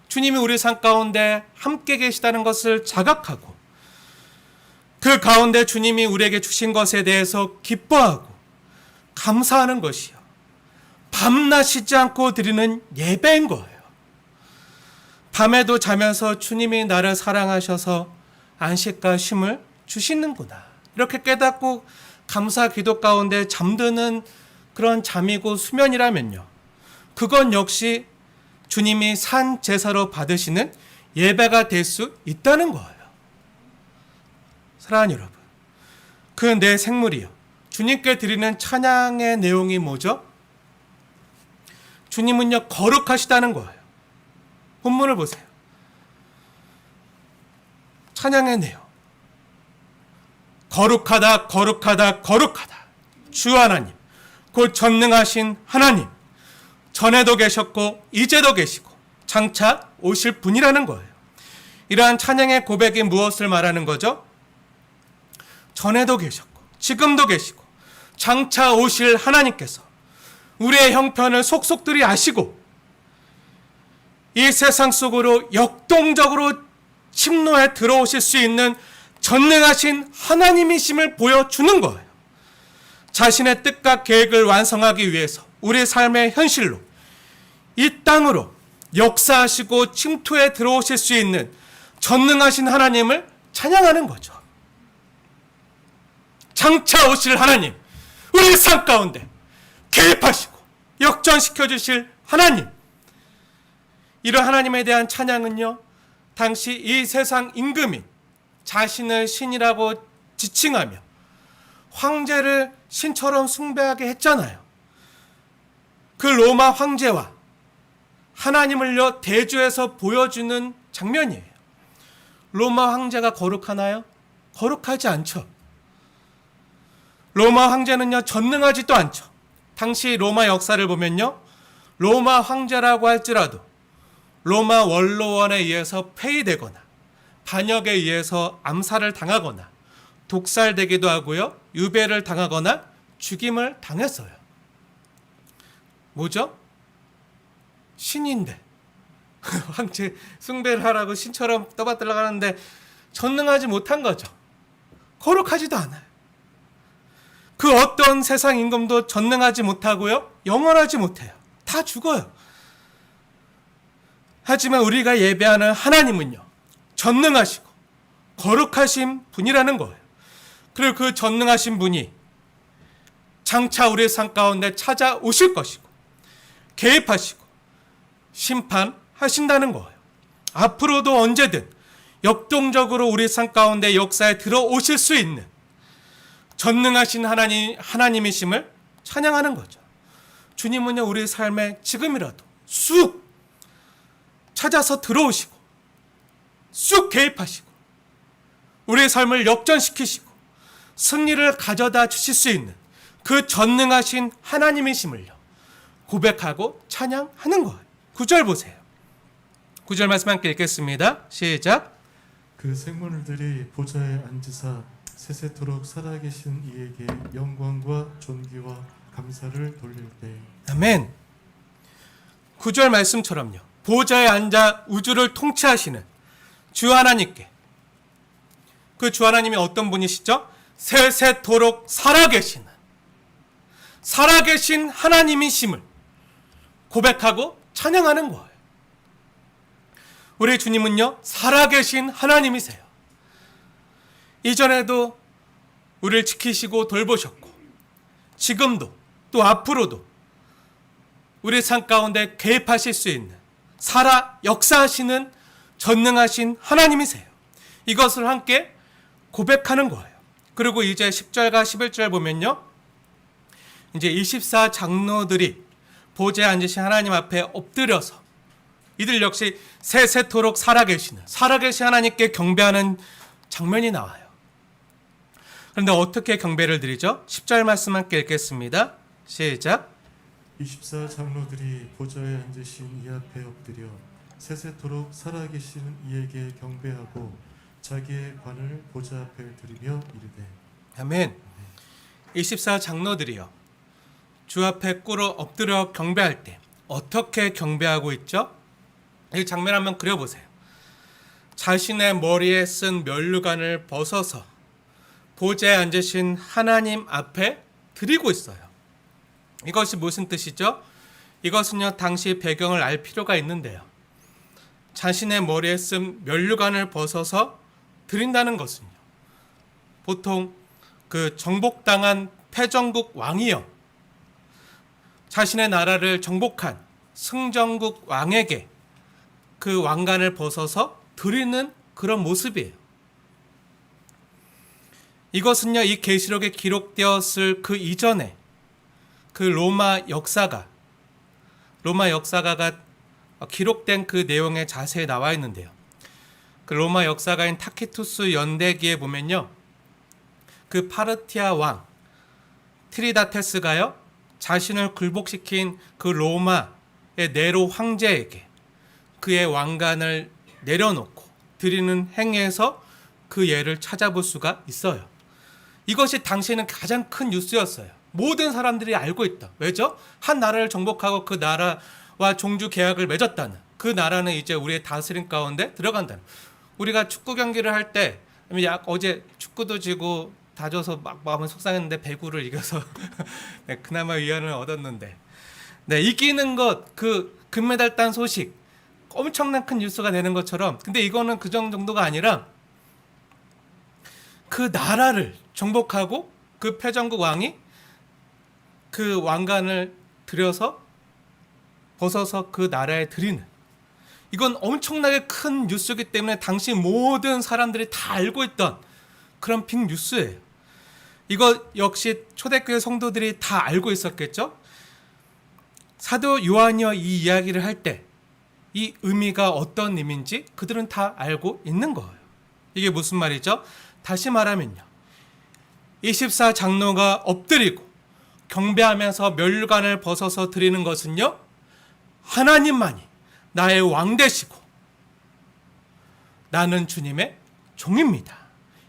주님이 우리 삶 가운데 함께 계시다는 것을 자각하고 그 가운데 주님이 우리에게 주신 것에 대해서 기뻐하고 감사하는 것이요, 밤낮 쉬지 않고 드리는 예배인 거예요. 밤에도 자면서 주님이 나를 사랑하셔서 안식과 쉼을 주시는구나, 이렇게 깨닫고 감사 기도 가운데 잠드는 그런 잠이고 수면이라면요, 그건 역시 주님이 산 제사로 받으시는 예배가 될 수 있다는 거예요. 사랑하는 여러분, 그 내 생물이요, 주님께 드리는 찬양의 내용이 뭐죠? 주님은요 거룩하시다는 거예요. 본문을 보세요. 찬양의 내용, 거룩하다 거룩하다 거룩하다 주 하나님 곧 전능하신 하나님, 전에도 계셨고 이제도 계시고 장차 오실 분이라는 거예요. 이러한 찬양의 고백이 무엇을 말하는 거죠? 전에도 계셨고 지금도 계시고 장차 오실 하나님께서 우리의 형편을 속속들이 아시고 이 세상 속으로 역동적으로 침노에 들어오실 수 있는 전능하신 하나님이심을 보여주는 거예요. 자신의 뜻과 계획을 완성하기 위해서 우리 삶의 현실로 이 땅으로 역사하시고 침투에 들어오실 수 있는 전능하신 하나님을 찬양하는 거죠. 장차 오실 하나님, 우리 삶 가운데 개입하시고 역전시켜 주실 하나님, 이런 하나님에 대한 찬양은요 당시 이 세상 임금인 자신을 신이라고 지칭하며 황제를 신처럼 숭배하게 했잖아요. 그 로마 황제와 하나님을요 대조해서 보여주는 장면이에요. 로마 황제가 거룩하나요? 거룩하지 않죠. 로마 황제는요 전능하지도 않죠. 당시 로마 역사를 보면요, 로마 황제라고 할지라도 로마 원로원에 의해서 폐위되거나 반역에 의해서 암살을 당하거나 독살되기도 하고요, 유배를 당하거나 죽임을 당했어요. 뭐죠? 신인데 황제 숭배를 하라고 신처럼 떠받들어 가는데 전능하지 못한 거죠. 거룩하지도 않아요. 그 어떤 세상 임금도 전능하지 못하고요, 영원하지 못해요. 다 죽어요. 하지만 우리가 예배하는 하나님은요 전능하시고 거룩하신 분이라는 거예요. 그리고 그 전능하신 분이 장차 우리의 삶 가운데 찾아오실 것이고 개입하시고 심판하신다는 거예요. 앞으로도 언제든 역동적으로 우리 삶 가운데 역사에 들어오실 수 있는 전능하신 하나님이심을 찬양하는 거죠. 주님은요 우리 삶에 지금이라도 쑥 찾아서 들어오시고 쑥 개입하시고 우리의 삶을 역전시키시고 승리를 가져다 주실 수 있는 그 전능하신 하나님이심을요 고백하고 찬양하는 거예요. 9절 보세요. 9절 말씀 함께 읽겠습니다. 시작. 그 생물들이 보좌에 앉으사 세세토록 살아계신 이에게 영광과 존귀와 감사를 돌릴 때 아멘. 9절 말씀처럼요. 보좌에 앉아 우주를 통치하시는 주 하나님께, 그 주 하나님이 어떤 분이시죠? 세세토록 살아계신 하나님이심을 고백하고 찬양하는 거예요. 우리 주님은요, 살아계신 하나님이세요. 이전에도 우리를 지키시고 돌보셨고, 지금도 또 앞으로도 우리 삶 가운데 개입하실 수 있는 살아 역사하시는 전능하신 하나님이세요. 이것을 함께 고백하는 거예요. 그리고 이제 10절과 11절 보면요, 이제 24 장로들이 보좌에 앉으신 하나님 앞에 엎드려서 이들 역시 세세토록 살아계신 하나님께 경배하는 장면이 나와요. 그런데 어떻게 경배를 드리죠? 10절 말씀 함께 읽겠습니다. 시작. 24 장로들이 보좌에 앉으신 이 앞에 엎드려 세세토록 살아계신 이에게 경배하고 자기의 관을 보좌 앞에 들이며 이르되 아멘. 24 장로들이요, 주 앞에 꿇어 엎드려 경배할 때 어떻게 경배하고 있죠? 이 장면 한번 그려보세요. 자신의 머리에 쓴 면류관을 벗어서 보좌에 앉으신 하나님 앞에 드리고 있어요. 이것이 무슨 뜻이죠? 이것은요, 당시 배경을 알 필요가 있는데요, 자신의 머리에 쓴 면류관을 벗어서 드린다는 것은요, 보통 그 정복당한 패정국 왕이요, 자신의 나라를 정복한 승정국 왕에게 그 왕관을 벗어서 드리는 그런 모습이에요. 이것은요, 이 계시록에 기록되었을 그 이전에 그 로마 역사가가 기록된 그 내용에 자세히 나와 있는데요, 그 로마 역사가인 타키투스 연대기에 보면요, 그 파르티아 왕 트리다테스가요, 자신을 굴복시킨 그 로마의 네로 황제에게 그의 왕관을 내려놓고 드리는 행위에서 그 예를 찾아볼 수가 있어요. 이것이 당시에는 가장 큰 뉴스였어요. 모든 사람들이 알고 있다. 왜죠? 한 나라를 정복하고 그 나라와 종주 계약을 맺었다는, 그 나라는 이제 우리의 다스림 가운데 들어간다는. 우리가 축구 경기를 할 때, 어제 축구도 지고 다져서 막 마음은 속상했는데 배구를 이겨서 네, 그나마 위안을 얻었는데, 네, 이기는 것, 그 금메달 딴 소식 엄청난 큰 뉴스가 되는 것처럼, 근데 이거는 그 정도가 아니라 그 나라를 정복하고 그 패전국 왕이 그 왕관을 들여서 벗어서 그 나라에 드리는, 이건 엄청나게 큰 뉴스이기 때문에 당시 모든 사람들이 다 알고 있던 그런 빅 뉴스예요. 이거 역시 초대교회 성도들이 다 알고 있었겠죠? 사도 요한이요, 이 이야기를 할 때 이 의미가 어떤 의미인지 그들은 다 알고 있는 거예요. 이게 무슨 말이죠? 다시 말하면요, 24 장로가 엎드리고 경배하면서 면류관을 벗어서 드리는 것은요, 하나님만이 나의 왕 되시고 나는 주님의 종입니다,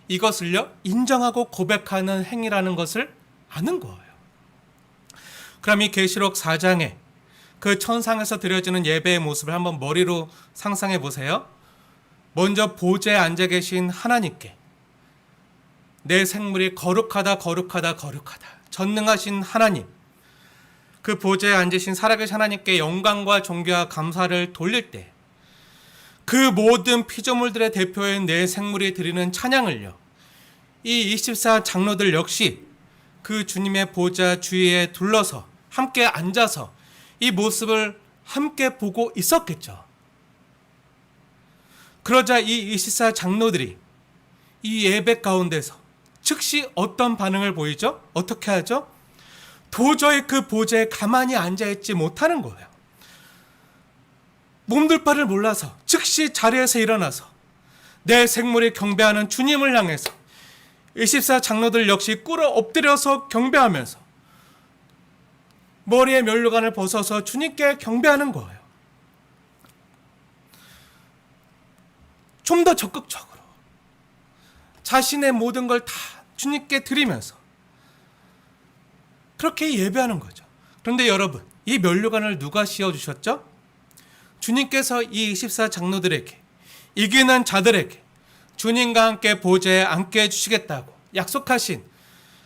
이것을요 인정하고 고백하는 행위라는 것을 아는 거예요. 그럼 이 계시록 4장에 그 천상에서 드려지는 예배의 모습을 한번 머리로 상상해 보세요. 먼저 보좌에 앉아 계신 하나님께 내 생물이 거룩하다 전능하신 하나님, 그 보좌에 앉으신 살아계신 하나님께 영광과 존귀와 감사를 돌릴 때 그 모든 피조물들의 대표인 내 생물이 드리는 찬양을요, 이 24 장로들 역시 그 주님의 보좌 주위에 둘러서 함께 앉아서 이 모습을 함께 보고 있었겠죠. 그러자 이 24 장로들이 이 예배 가운데서 즉시 어떤 반응을 보이죠? 어떻게 하죠? 도저히 그 보좌에 가만히 앉아있지 못하는 거예요. 몸둘 바를 몰라서 즉시 자리에서 일어나서 내 생물이 경배하는 주님을 향해서 24 장로들 역시 꿇어 엎드려서 경배하면서 머리에 면류관을 벗어서 주님께 경배하는 거예요. 좀 더 적극적으로 자신의 모든 걸 다 주님께 드리면서 그렇게 예배하는 거죠. 그런데 여러분, 이 면류관을 누가 씌워주셨죠? 주님께서 이 24 장로들에게, 이기는 자들에게 주님과 함께 보좌에 앉게 해주시겠다고 약속하신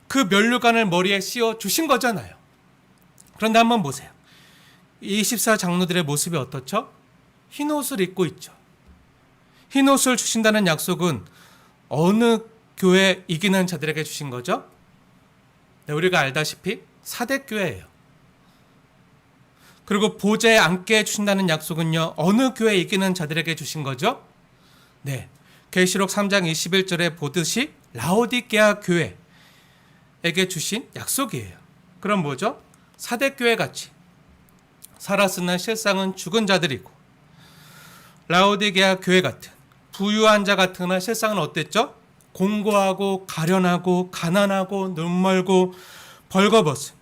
그 면류관을 머리에 씌워주신 거잖아요. 그런데 한번 보세요. 이 24 장로들의 모습이 어떻죠? 흰 옷을 입고 있죠. 흰 옷을 주신다는 약속은 어느 교회 이기는 자들에게 주신 거죠? 네, 우리가 알다시피 사대교회예요. 그리고 보좌에 앉게 해주신다는 약속은요, 어느 교회 이기는 자들에게 주신 거죠? 네, 계시록 3장 21절에 보듯이 라오디게아 교회에게 주신 약속이에요. 그럼 뭐죠? 사대교회 같이 살았으나 실상은 죽은 자들이고, 라오디게아 교회 같은 부유한 자 같으나 실상은 어땠죠? 공고하고 가련하고 가난하고 눈멀고 벌거벗은,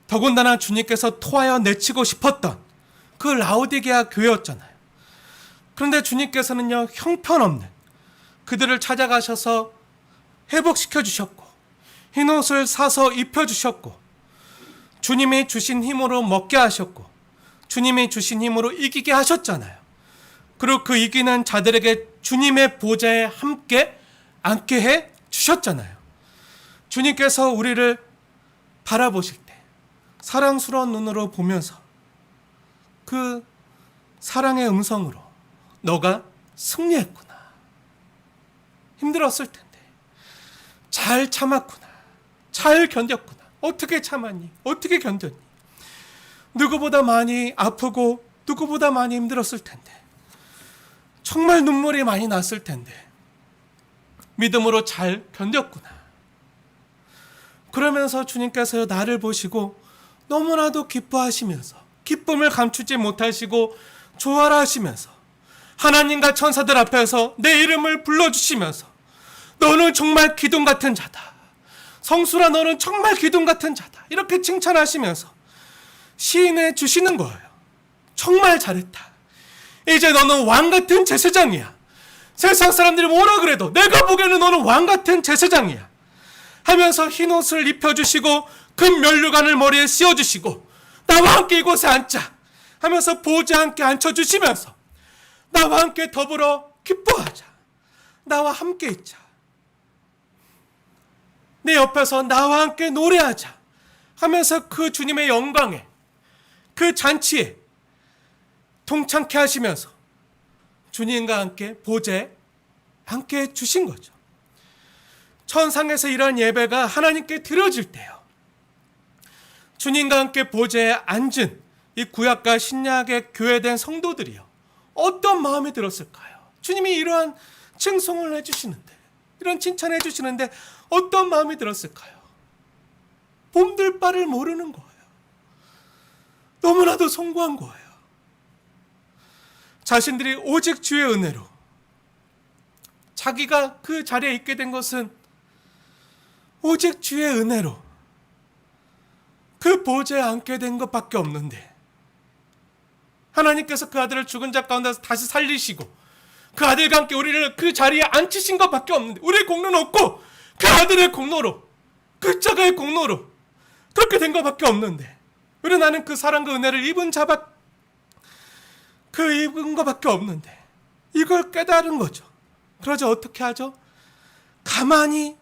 더군다나 주님께서 토하여 내치고 싶었던 그 라오디게아 교회였잖아요. 그런데 주님께서는요, 형편없는 그들을 찾아가셔서 회복시켜 주셨고, 흰옷을 사서 입혀주셨고, 주님이 주신 힘으로 먹게 하셨고, 주님이 주신 힘으로 이기게 하셨잖아요. 그리고 그 이기는 자들에게 주님의 보좌에 함께 앉게 해 주셨잖아요. 주님께서 우리를 바라보실 때 사랑스러운 눈으로 보면서 그 사랑의 음성으로 너가 승리했구나, 힘들었을 텐데 잘 참았구나, 잘 견뎠구나, 어떻게 참았니, 어떻게 견뎠니, 누구보다 많이 아프고 누구보다 많이 힘들었을 텐데, 정말 눈물이 많이 났을 텐데 믿음으로 잘 견뎠구나. 그러면서 주님께서 나를 보시고 너무나도 기뻐하시면서, 기쁨을 감추지 못하시고 조화라 하시면서 하나님과 천사들 앞에서 내 이름을 불러주시면서 너는 정말 기둥 같은 자다, 성수라 너는 정말 기둥 같은 자다, 이렇게 칭찬하시면서 시인해 주시는 거예요. 정말 잘했다, 이제 너는 왕 같은 제사장이야, 세상 사람들이 뭐라 그래도 내가 보기에는 너는 왕 같은 제사장이야 하면서 흰옷을 입혀주시고 금면류관을 머리에 씌워주시고 나와 함께 이곳에 앉자 하면서 보좌에 함께 앉혀주시면서 나와 함께 더불어 기뻐하자, 나와 함께 있자, 내 옆에서 나와 함께 노래하자 하면서 그 주님의 영광에, 그 잔치에 동참케 하시면서 주님과 함께 보좌에 함께 주신 거죠. 천상에서 이러한 예배가 하나님께 드려질 때요, 주님과 함께 보좌에 앉은 이 구약과 신약의 교회된 성도들이요, 어떤 마음이 들었을까요? 주님이 이러한 칭송을 해주시는데, 이런 칭찬을 해주시는데 어떤 마음이 들었을까요? 몸둘 바를 모르는 거예요. 너무나도 송구한 거예요. 자신들이 오직 주의 은혜로, 자기가 그 자리에 있게 된 것은 오직 주의 은혜로 그 보좌에 앉게 된 것밖에 없는데, 하나님께서 그 아들을 죽은 자 가운데서 다시 살리시고 그 아들과 함께 우리를 그 자리에 앉히신 것밖에 없는데, 우리의 공로는 없고 그 아들의 공로로, 그 자가의 공로로 그렇게 된 것밖에 없는데, 우리 나는 그 사랑과 은혜를 입은 것밖에 없는데 이걸 깨달은 거죠. 그러자 어떻게 하죠? 가만히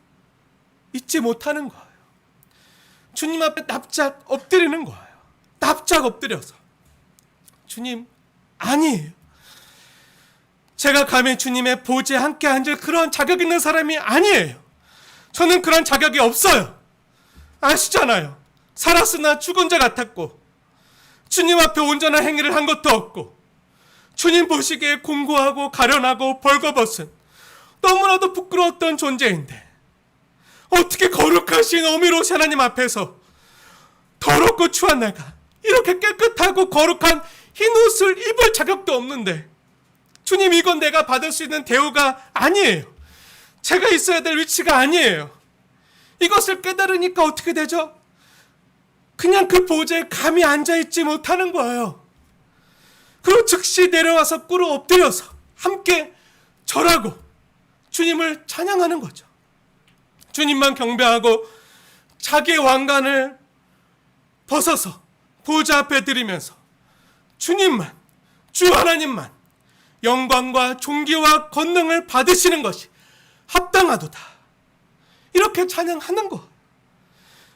있지 못하는 거예요. 주님 앞에 납작 엎드리는 거예요. 납작 엎드려서, 주님, 아니에요, 제가 감히 주님의 보좌에 함께 앉을 그런 자격 있는 사람이 아니에요. 저는 그런 자격이 없어요. 아시잖아요. 살았으나 죽은 자 같았고, 주님 앞에 온전한 행위를 한 것도 없고, 주님 보시기에 공고하고 가련하고 벌거벗은 너무나도 부끄러웠던 존재인데, 어떻게 거룩하신 어미로시 하나님 앞에서 더럽고 추한 내가 이렇게 깨끗하고 거룩한 흰 옷을 입을 자격도 없는데, 주님, 이건 내가 받을 수 있는 대우가 아니에요. 제가 있어야 될 위치가 아니에요. 이것을 깨달으니까 어떻게 되죠? 그냥 그 보좌에 감히 앉아있지 못하는 거예요. 그리고 즉시 내려와서 꿇어 엎드려서 함께 절하고 주님을 찬양하는 거죠. 주님만 경배하고 자기의 왕관을 벗어서 보좌 앞에 드리면서 주님만, 주 하나님만 영광과 존귀와 권능을 받으시는 것이 합당하도다. 이렇게 찬양하는 것.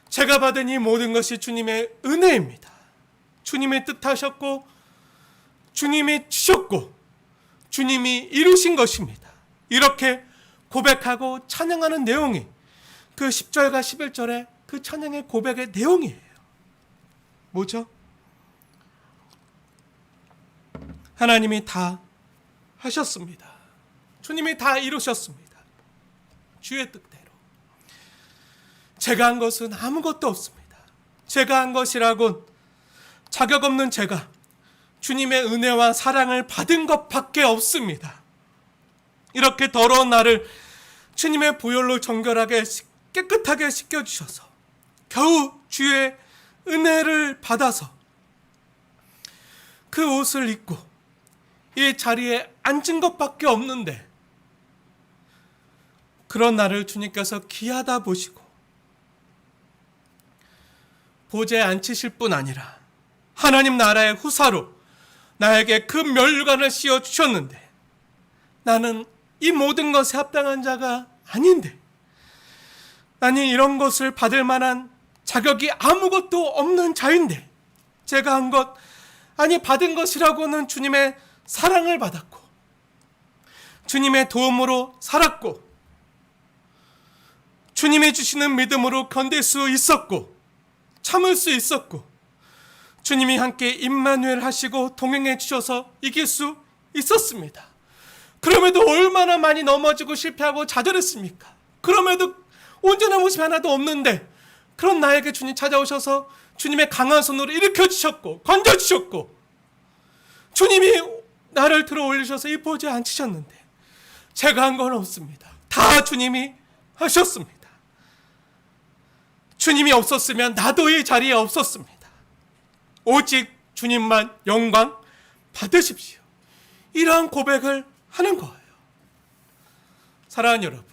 제가 받은 이 모든 것이 주님의 은혜입니다. 주님이 뜻하셨고 주님이 주셨고 주님이 이루신 것입니다. 이렇게 고백하고 찬양하는 내용이 그 10절과 11절의 그 찬양의 고백의 내용이에요. 뭐죠? 하나님이 다 하셨습니다. 주님이 다 이루셨습니다. 주의 뜻대로. 제가 한 것은 아무것도 없습니다. 제가 한 것이라곤 자격 없는 제가 주님의 은혜와 사랑을 받은 것밖에 없습니다. 이렇게 더러운 나를 주님의 보혈로 정결하게 깨끗하게 씻겨주셔서 겨우 주의 은혜를 받아서 그 옷을 입고 이 자리에 앉은 것밖에 없는데 그런 나를 주님께서 귀하다 보시고 보좌에 앉히실 뿐 아니라 하나님 나라의 후사로 나에게 그 면류관을 씌워 주셨는데 나는 이 모든 것에 합당한 자가 아닌데, 나는 이런 것을 받을 만한 자격이 아무것도 없는 자인데, 제가 한 것, 아니 받은 것이라고는 주님의 사랑을 받았고 주님의 도움으로 살았고 주님이 주시는 믿음으로 견딜 수 있었고 참을 수 있었고 주님이 함께 임마누엘 하시고 동행해 주셔서 이길 수 있었습니다. 그럼에도 얼마나 많이 넘어지고 실패하고 좌절했습니까? 그럼에도 온전한 모습이 하나도 없는데 그런 나에게 주님 찾아오셔서 주님의 강한 손으로 일으켜 주셨고 건져 주셨고 주님이 나를 들어 올리셔서 이 보좌에 앉히셨는데 제가 한 건 없습니다. 다 주님이 하셨습니다. 주님이 없었으면 나도 이 자리에 없었습니다. 오직 주님만 영광 받으십시오. 이러한 고백을 하는 거예요. 사랑하는 여러분,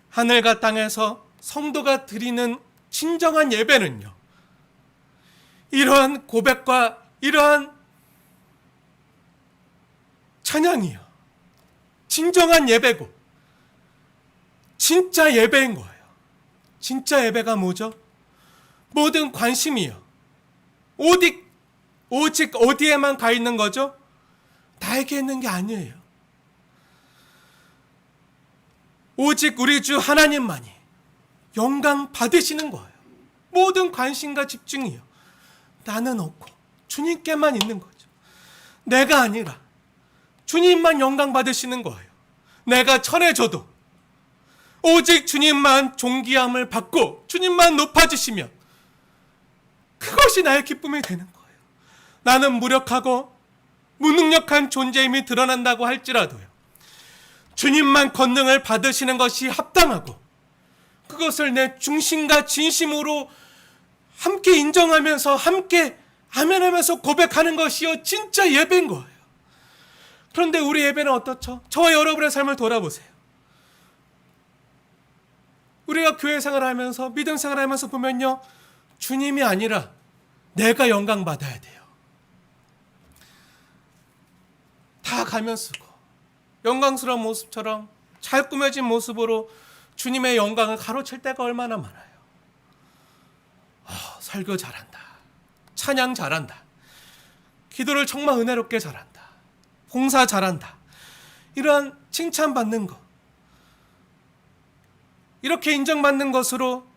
하늘과 땅에서 성도가 드리는 진정한 예배는요, 이러한 고백과 이러한 찬양이요, 진정한 예배고 진짜 예배인 거예요. 진짜 예배가 뭐죠? 모든 관심이요, 오직 어디에만 가 있는 거죠? 나에게 있는 게 아니에요. 오직 우리 주 하나님만이 영광 받으시는 거예요. 모든 관심과 집중이요, 나는 없고 주님께만 있는 거죠. 내가 아니라 주님만 영광 받으시는 거예요. 내가 천해져도 오직 주님만 존귀함을 받고 주님만 높아지시면 그것이 나의 기쁨이 되는 거예요. 나는 무력하고 무능력한 존재임이 드러난다고 할지라도요, 주님만 권능을 받으시는 것이 합당하고 그것을 내 중심과 진심으로 함께 인정하면서 함께 아멘하면서 고백하는 것이요 진짜 예배인 거예요. 그런데 우리 예배는 어떻죠? 저와 여러분의 삶을 돌아보세요. 우리가 교회 생활하면서 믿음 생활하면서 보면요, 주님이 아니라 내가 영광 받아야 돼요. 다 가면 쓰고 영광스러운 모습처럼 잘 꾸며진 모습으로 주님의 영광을 가로챌 때가 얼마나 많아요. 설교 잘한다, 찬양 잘한다, 기도를 정말 은혜롭게 잘한다, 봉사 잘한다, 이러한 칭찬받는 것, 이렇게 인정받는 것으로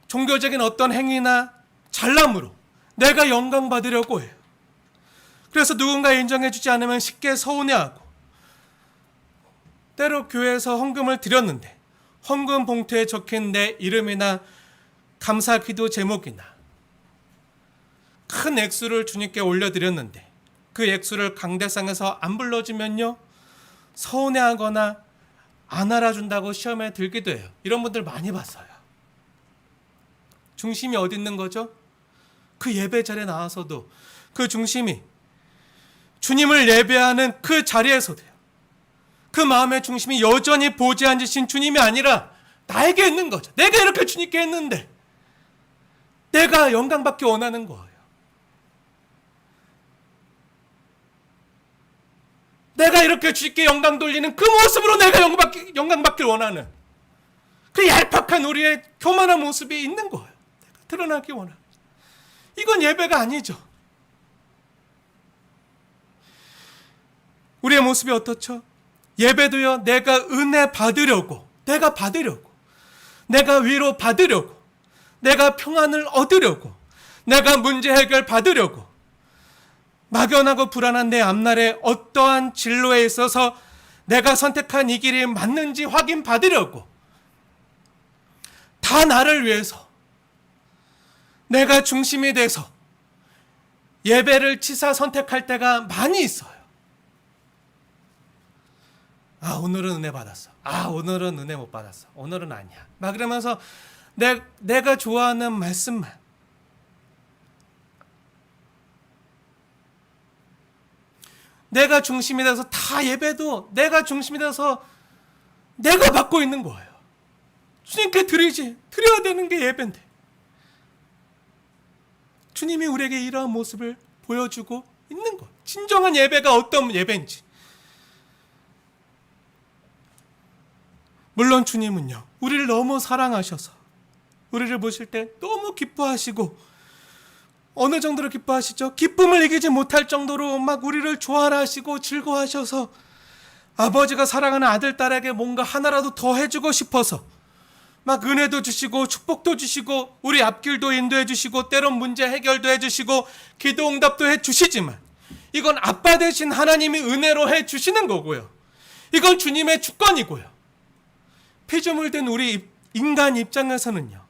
종교적인 어떤 행위나 잘남으로 내가 영광 받으려고 해요. 그래서 누군가 인정해주지 않으면 쉽게 서운해하고, 때로 교회에서 헌금을 드렸는데 헌금 봉투에 적힌 내 이름이나 감사 기도 제목이나 큰 액수를 주님께 올려드렸는데 그 액수를 강대상에서 안 불러주면요, 서운해하거나 안 알아준다고 시험에 들기도 해요. 이런 분들 많이 봤어요. 중심이 어디 있는 거죠? 그 예배 자리에 나와서도 그 중심이 주님을 예배하는 그 자리에서도요, 그 마음의 중심이 여전히 보좌에 앉으신 주님이 아니라 나에게 있는 거죠. 내가 이렇게 주님께 했는데 내가 영광받기 원하는 거예요. 내가 이렇게 주님께 영광 돌리는 그 모습으로 내가 영광받길 원하는 그 얄팍한 우리의 교만한 모습이 있는 거예요. 내가 드러나기 원하는. 이건 예배가 아니죠. 우리의 모습이 어떻죠? 예배도요, 내가 은혜 받으려고, 내가 위로 받으려고, 내가 평안을 얻으려고, 내가 문제 해결 받으려고, 막연하고 불안한 내 앞날에 어떠한 진로에 있어서 내가 선택한 이 길이 맞는지 확인 받으려고, 다 나를 위해서 내가 중심이 돼서 예배를 치사 선택할 때가 많이 있어요. 아, 오늘은 은혜 받았어. 아, 오늘은 은혜 못 받았어. 오늘은 아니야. 막 그러면서 내가 좋아하는 말씀만, 내가 중심이 돼서 다 예배도 내가 중심이 돼서 내가 받고 있는 거예요. 주님께 드려야 되는 게 예배인데 주님이 우리에게 이러한 모습을 보여주고 있는 거예요. 진정한 예배가 어떤 예배인지. 물론 주님은요, 우리를 너무 사랑하셔서 우리를 보실 때 너무 기뻐하시고, 어느 정도로 기뻐하시죠? 기쁨을 이기지 못할 정도로 막 우리를 좋아라 하시고 즐거워하셔서 아버지가 사랑하는 아들, 딸에게 뭔가 하나라도 더 해주고 싶어서 막 은혜도 주시고 축복도 주시고 우리 앞길도 인도해 주시고 때론 문제 해결도 해주시고 기도 응답도 해주시지만 이건 아빠 되신 하나님이 은혜로 해주시는 거고요. 이건 주님의 주권이고요. 피조물 된 우리 인간 입장에서는요,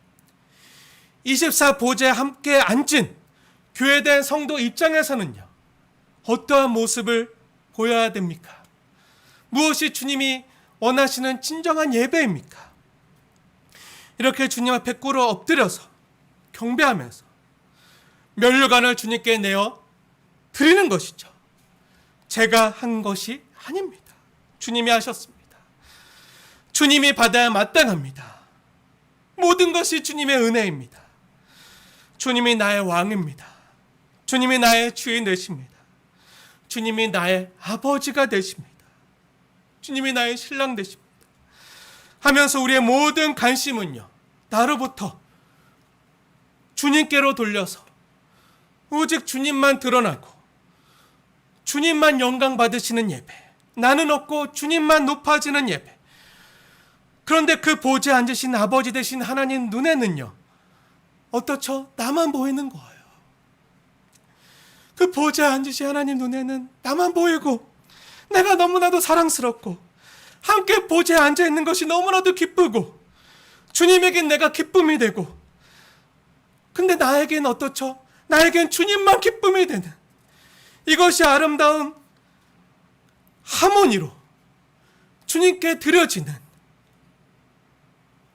24 보좌에 함께 앉은 교회된 성도 입장에서는요, 어떠한 모습을 보여야 됩니까? 무엇이 주님이 원하시는 진정한 예배입니까? 이렇게 주님 앞에 꿇어 엎드려서 경배하면서 면류관을 주님께 내어 드리는 것이죠. 제가 한 것이 아닙니다. 주님이 하셨습니다. 주님이 받아야 마땅합니다. 모든 것이 주님의 은혜입니다. 주님이 나의 왕입니다. 주님이 나의 주인 되십니다. 주님이 나의 아버지가 되십니다. 주님이 나의 신랑 되십니다. 하면서 우리의 모든 관심은요, 나로부터 주님께로 돌려서 오직 주님만 드러나고 주님만 영광 받으시는 예배, 나는 없고 주님만 높아지는 예배. 그런데 그 보좌에 앉으신 아버지 되신 하나님 눈에는요, 어떻죠? 나만 보이는 거예요. 그 보좌에 앉으신 하나님 눈에는 나만 보이고 내가 너무나도 사랑스럽고 함께 보좌에 앉아있는 것이 너무나도 기쁘고 주님에겐 내가 기쁨이 되고, 근데 나에겐 어떻죠? 나에겐 주님만 기쁨이 되는 이것이 아름다운 하모니로 주님께 드려지는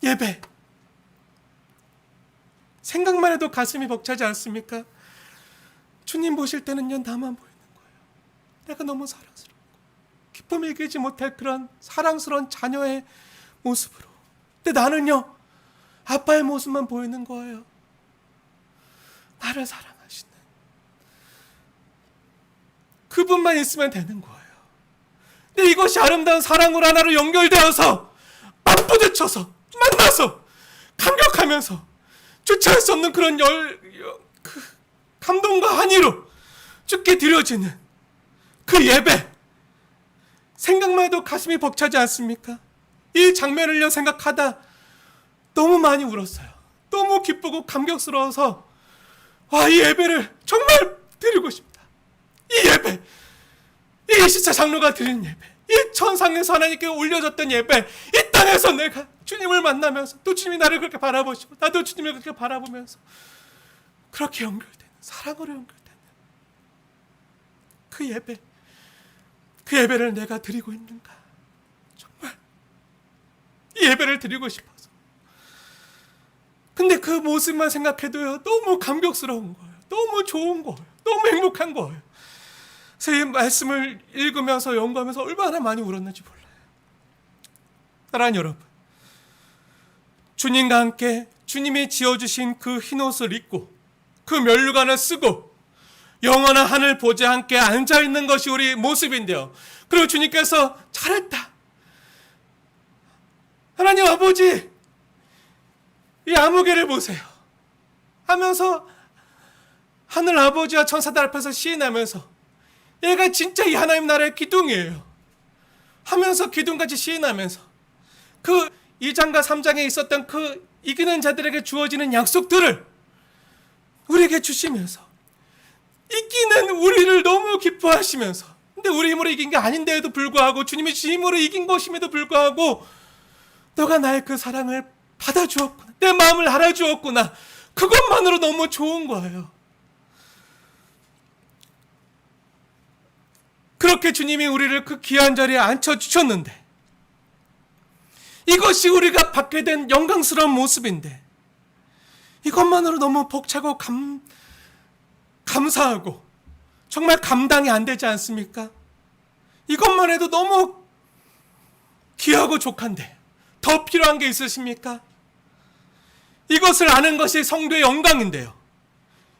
예배. 생각만 해도 가슴이 벅차지 않습니까? 주님 보실 때는요, 나만 보이는 거예요. 내가 너무 사랑스럽고 기쁨을 이기지 못할 그런 사랑스러운 자녀의 모습으로. 근데 나는요, 아빠의 모습만 보이는 거예요. 나를 사랑하시는 그분만 있으면 되는 거예요. 근데 이것이 아름다운 사랑으로 하나로 연결되어서 맞부딪혀서 만나서 감격하면서 주체할 수 없는 그런 그 감동과 한의로 주께 드려지는 그 예배, 생각만 해도 가슴이 벅차지 않습니까? 이 장면을요, 생각하다 너무 많이 울었어요. 너무 기쁘고 감격스러워서 와, 이 예배를 정말 드리고 싶다. 이 예배, 이 시차 장로가 드린 예배, 이 천상에서 하나님께 올려졌던 예배, 이 땅에서 내가 주님을 만나면서 또 주님이 나를 그렇게 바라보시고 나도 주님을 그렇게 바라보면서 그렇게 연결되는, 사랑으로 연결되는 그 예배, 그 예배를 내가 드리고 있는가? 정말 이 예배를 드리고 싶어서. 근데 그 모습만 생각해도요, 너무 감격스러운 거예요. 너무 좋은 거예요. 너무 행복한 거예요. 그래서 이 말씀을 읽으면서 연구하면서 얼마나 많이 울었는지 몰라요. 사랑하는 여러분, 주님과 함께 주님이 지어주신 그 흰옷을 입고 그 면류관을 쓰고 영원한 하늘 보좌에 함께 앉아있는 것이 우리 모습인데요. 그리고 주님께서 잘했다, 하나님 아버지 이 아무개를 보세요 하면서 하늘 아버지와 천사들 앞에서 시인하면서 얘가 진짜 이 하나님 나라의 기둥이에요 하면서 기둥같이 시인하면서 그 2장과 3장에 있었던 그 이기는 자들에게 주어지는 약속들을 우리에게 주시면서 이기는 우리를 너무 기뻐하시면서, 근데 우리 힘으로 이긴 게 아닌데도 불구하고 주님의 힘으로 이긴 것임에도 불구하고 너가 나의 그 사랑을 받아주었구나, 내 마음을 알아주었구나, 그것만으로 너무 좋은 거예요. 그렇게 주님이 우리를 그 귀한 자리에 앉혀주셨는데 이것이 우리가 받게 된 영광스러운 모습인데 이것만으로 너무 벅차고 감사하고 정말 감당이 안 되지 않습니까? 이것만 해도 너무 귀하고 족한데 더 필요한 게 있으십니까? 이것을 아는 것이 성도의 영광인데요.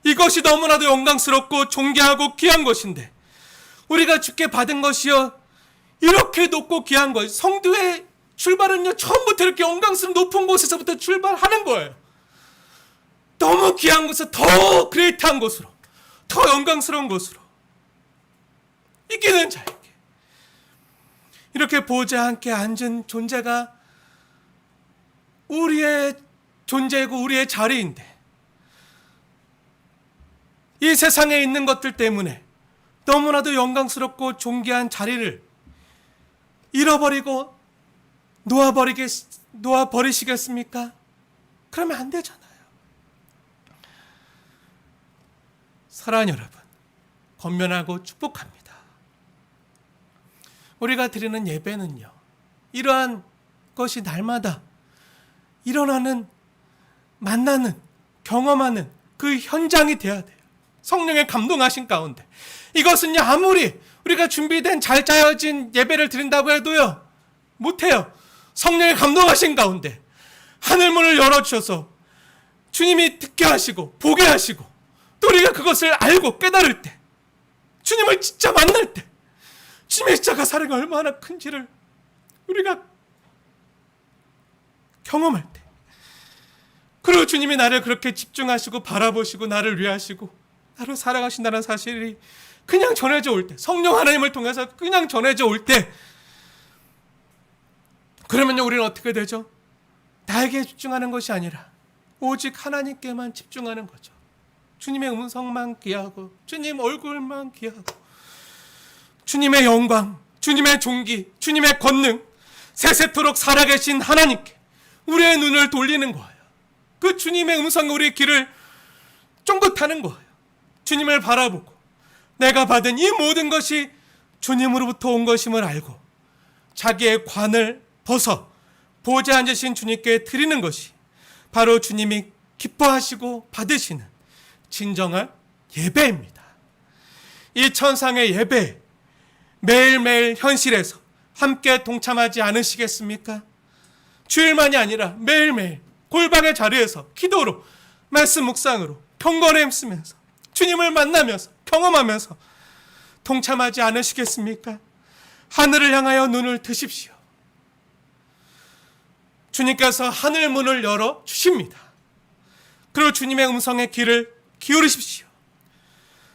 이것이 너무나도 영광스럽고 존귀하고 귀한 것인데 우리가 주께 받은 것이요 이렇게 높고 귀한 것, 성도의 출발은요 처음부터 이렇게 영광스러운 높은 곳에서부터 출발하는 거예요. 너무 귀한 곳에서 더 그레이트한 곳으로, 더 영광스러운 곳으로 이기는 자에게 이렇게 보좌에 함께 앉은 존재가 우리의 존재이고 우리의 자리인데 이 세상에 있는 것들 때문에 너무나도 영광스럽고 존귀한 자리를 잃어버리고 놓아버리시겠습니까? 그러면 안 되잖아요. 사랑하는 여러분, 권면하고 축복합니다. 우리가 드리는 예배는요 이러한 것이 날마다 일어나는, 만나는, 경험하는 그 현장이 돼야 돼요. 성령의 감동하신 가운데. 이것은요 아무리 우리가 준비된 잘 짜여진 예배를 드린다고 해도요 못해요. 성령의 감동하신 가운데 하늘문을 열어주셔서 주님이 듣게 하시고 보게 하시고 또 우리가 그것을 알고 깨달을 때, 주님을 진짜 만날 때, 주님의 십자가 사랑이 얼마나 큰지를 우리가 경험할 때, 그리고 주님이 나를 그렇게 집중하시고 바라보시고 나를 위하시고 나를 사랑하신다는 사실이 그냥 전해져 올 때, 성령 하나님을 통해서 그냥 전해져 올 때, 그러면요 우리는 어떻게 되죠? 나에게 집중하는 것이 아니라 오직 하나님께만 집중하는 거죠. 주님의 음성만 귀하고 주님 얼굴만 귀하고 주님의 영광, 주님의 존귀, 주님의 권능, 세세토록 살아계신 하나님께 우리의 눈을 돌리는 거예요. 그 주님의 음성이 우리의 길을 쫑긋하는 거예요. 주님을 바라보고 내가 받은 이 모든 것이 주님으로부터 온 것임을 알고 자기의 관을 벗어 보좌에 앉으신 주님께 드리는 것이 바로 주님이 기뻐하시고 받으시는 진정한 예배입니다. 이 천상의 예배 매일매일 현실에서 함께 동참하지 않으시겠습니까? 주일만이 아니라 매일매일 골방의 자리에서 기도로, 말씀 묵상으로 경건에 힘쓰면서 주님을 만나면서 경험하면서 동참하지 않으시겠습니까? 하늘을 향하여 눈을 드십시오. 주님께서 하늘 문을 열어 주십니다. 그리고 주님의 음성의 귀를 기울이십시오.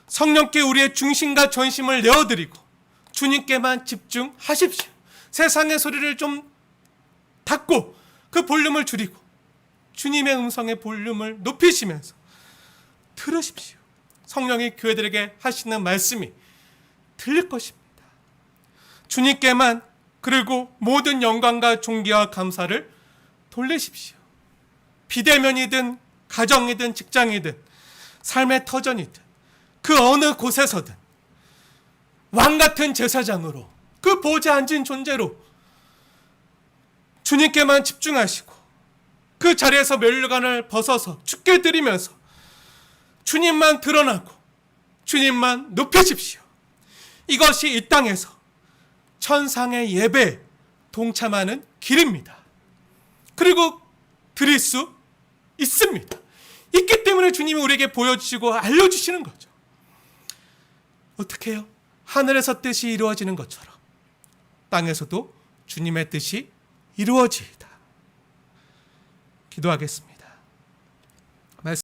성령께 우리의 중심과 전심을 내어드리고 주님께만 집중하십시오. 세상의 소리를 좀 닫고 그 볼륨을 줄이고 주님의 음성의 볼륨을 높이시면서 들으십시오. 성령이 교회들에게 하시는 말씀이 들릴 것입니다. 주님께만, 그리고 모든 영광과 존귀와 감사를 돌리십시오. 비대면이든 가정이든 직장이든 삶의 터전이든 그 어느 곳에서든 왕같은 제사장으로, 그 보좌에 앉은 존재로 주님께만 집중하시고 그 자리에서 면류관을 벗어서 주께 드리면서 주님만 드러나고 주님만 높여십시오. 이것이 이 땅에서 천상의 예배에 동참하는 길입니다. 그리고 드릴 수 있습니다. 있기 때문에 주님이 우리에게 보여주시고 알려주시는 거죠. 어떻게 해요? 하늘에서 뜻이 이루어지는 것처럼 땅에서도 주님의 뜻이 이루어지이다. 기도하겠습니다.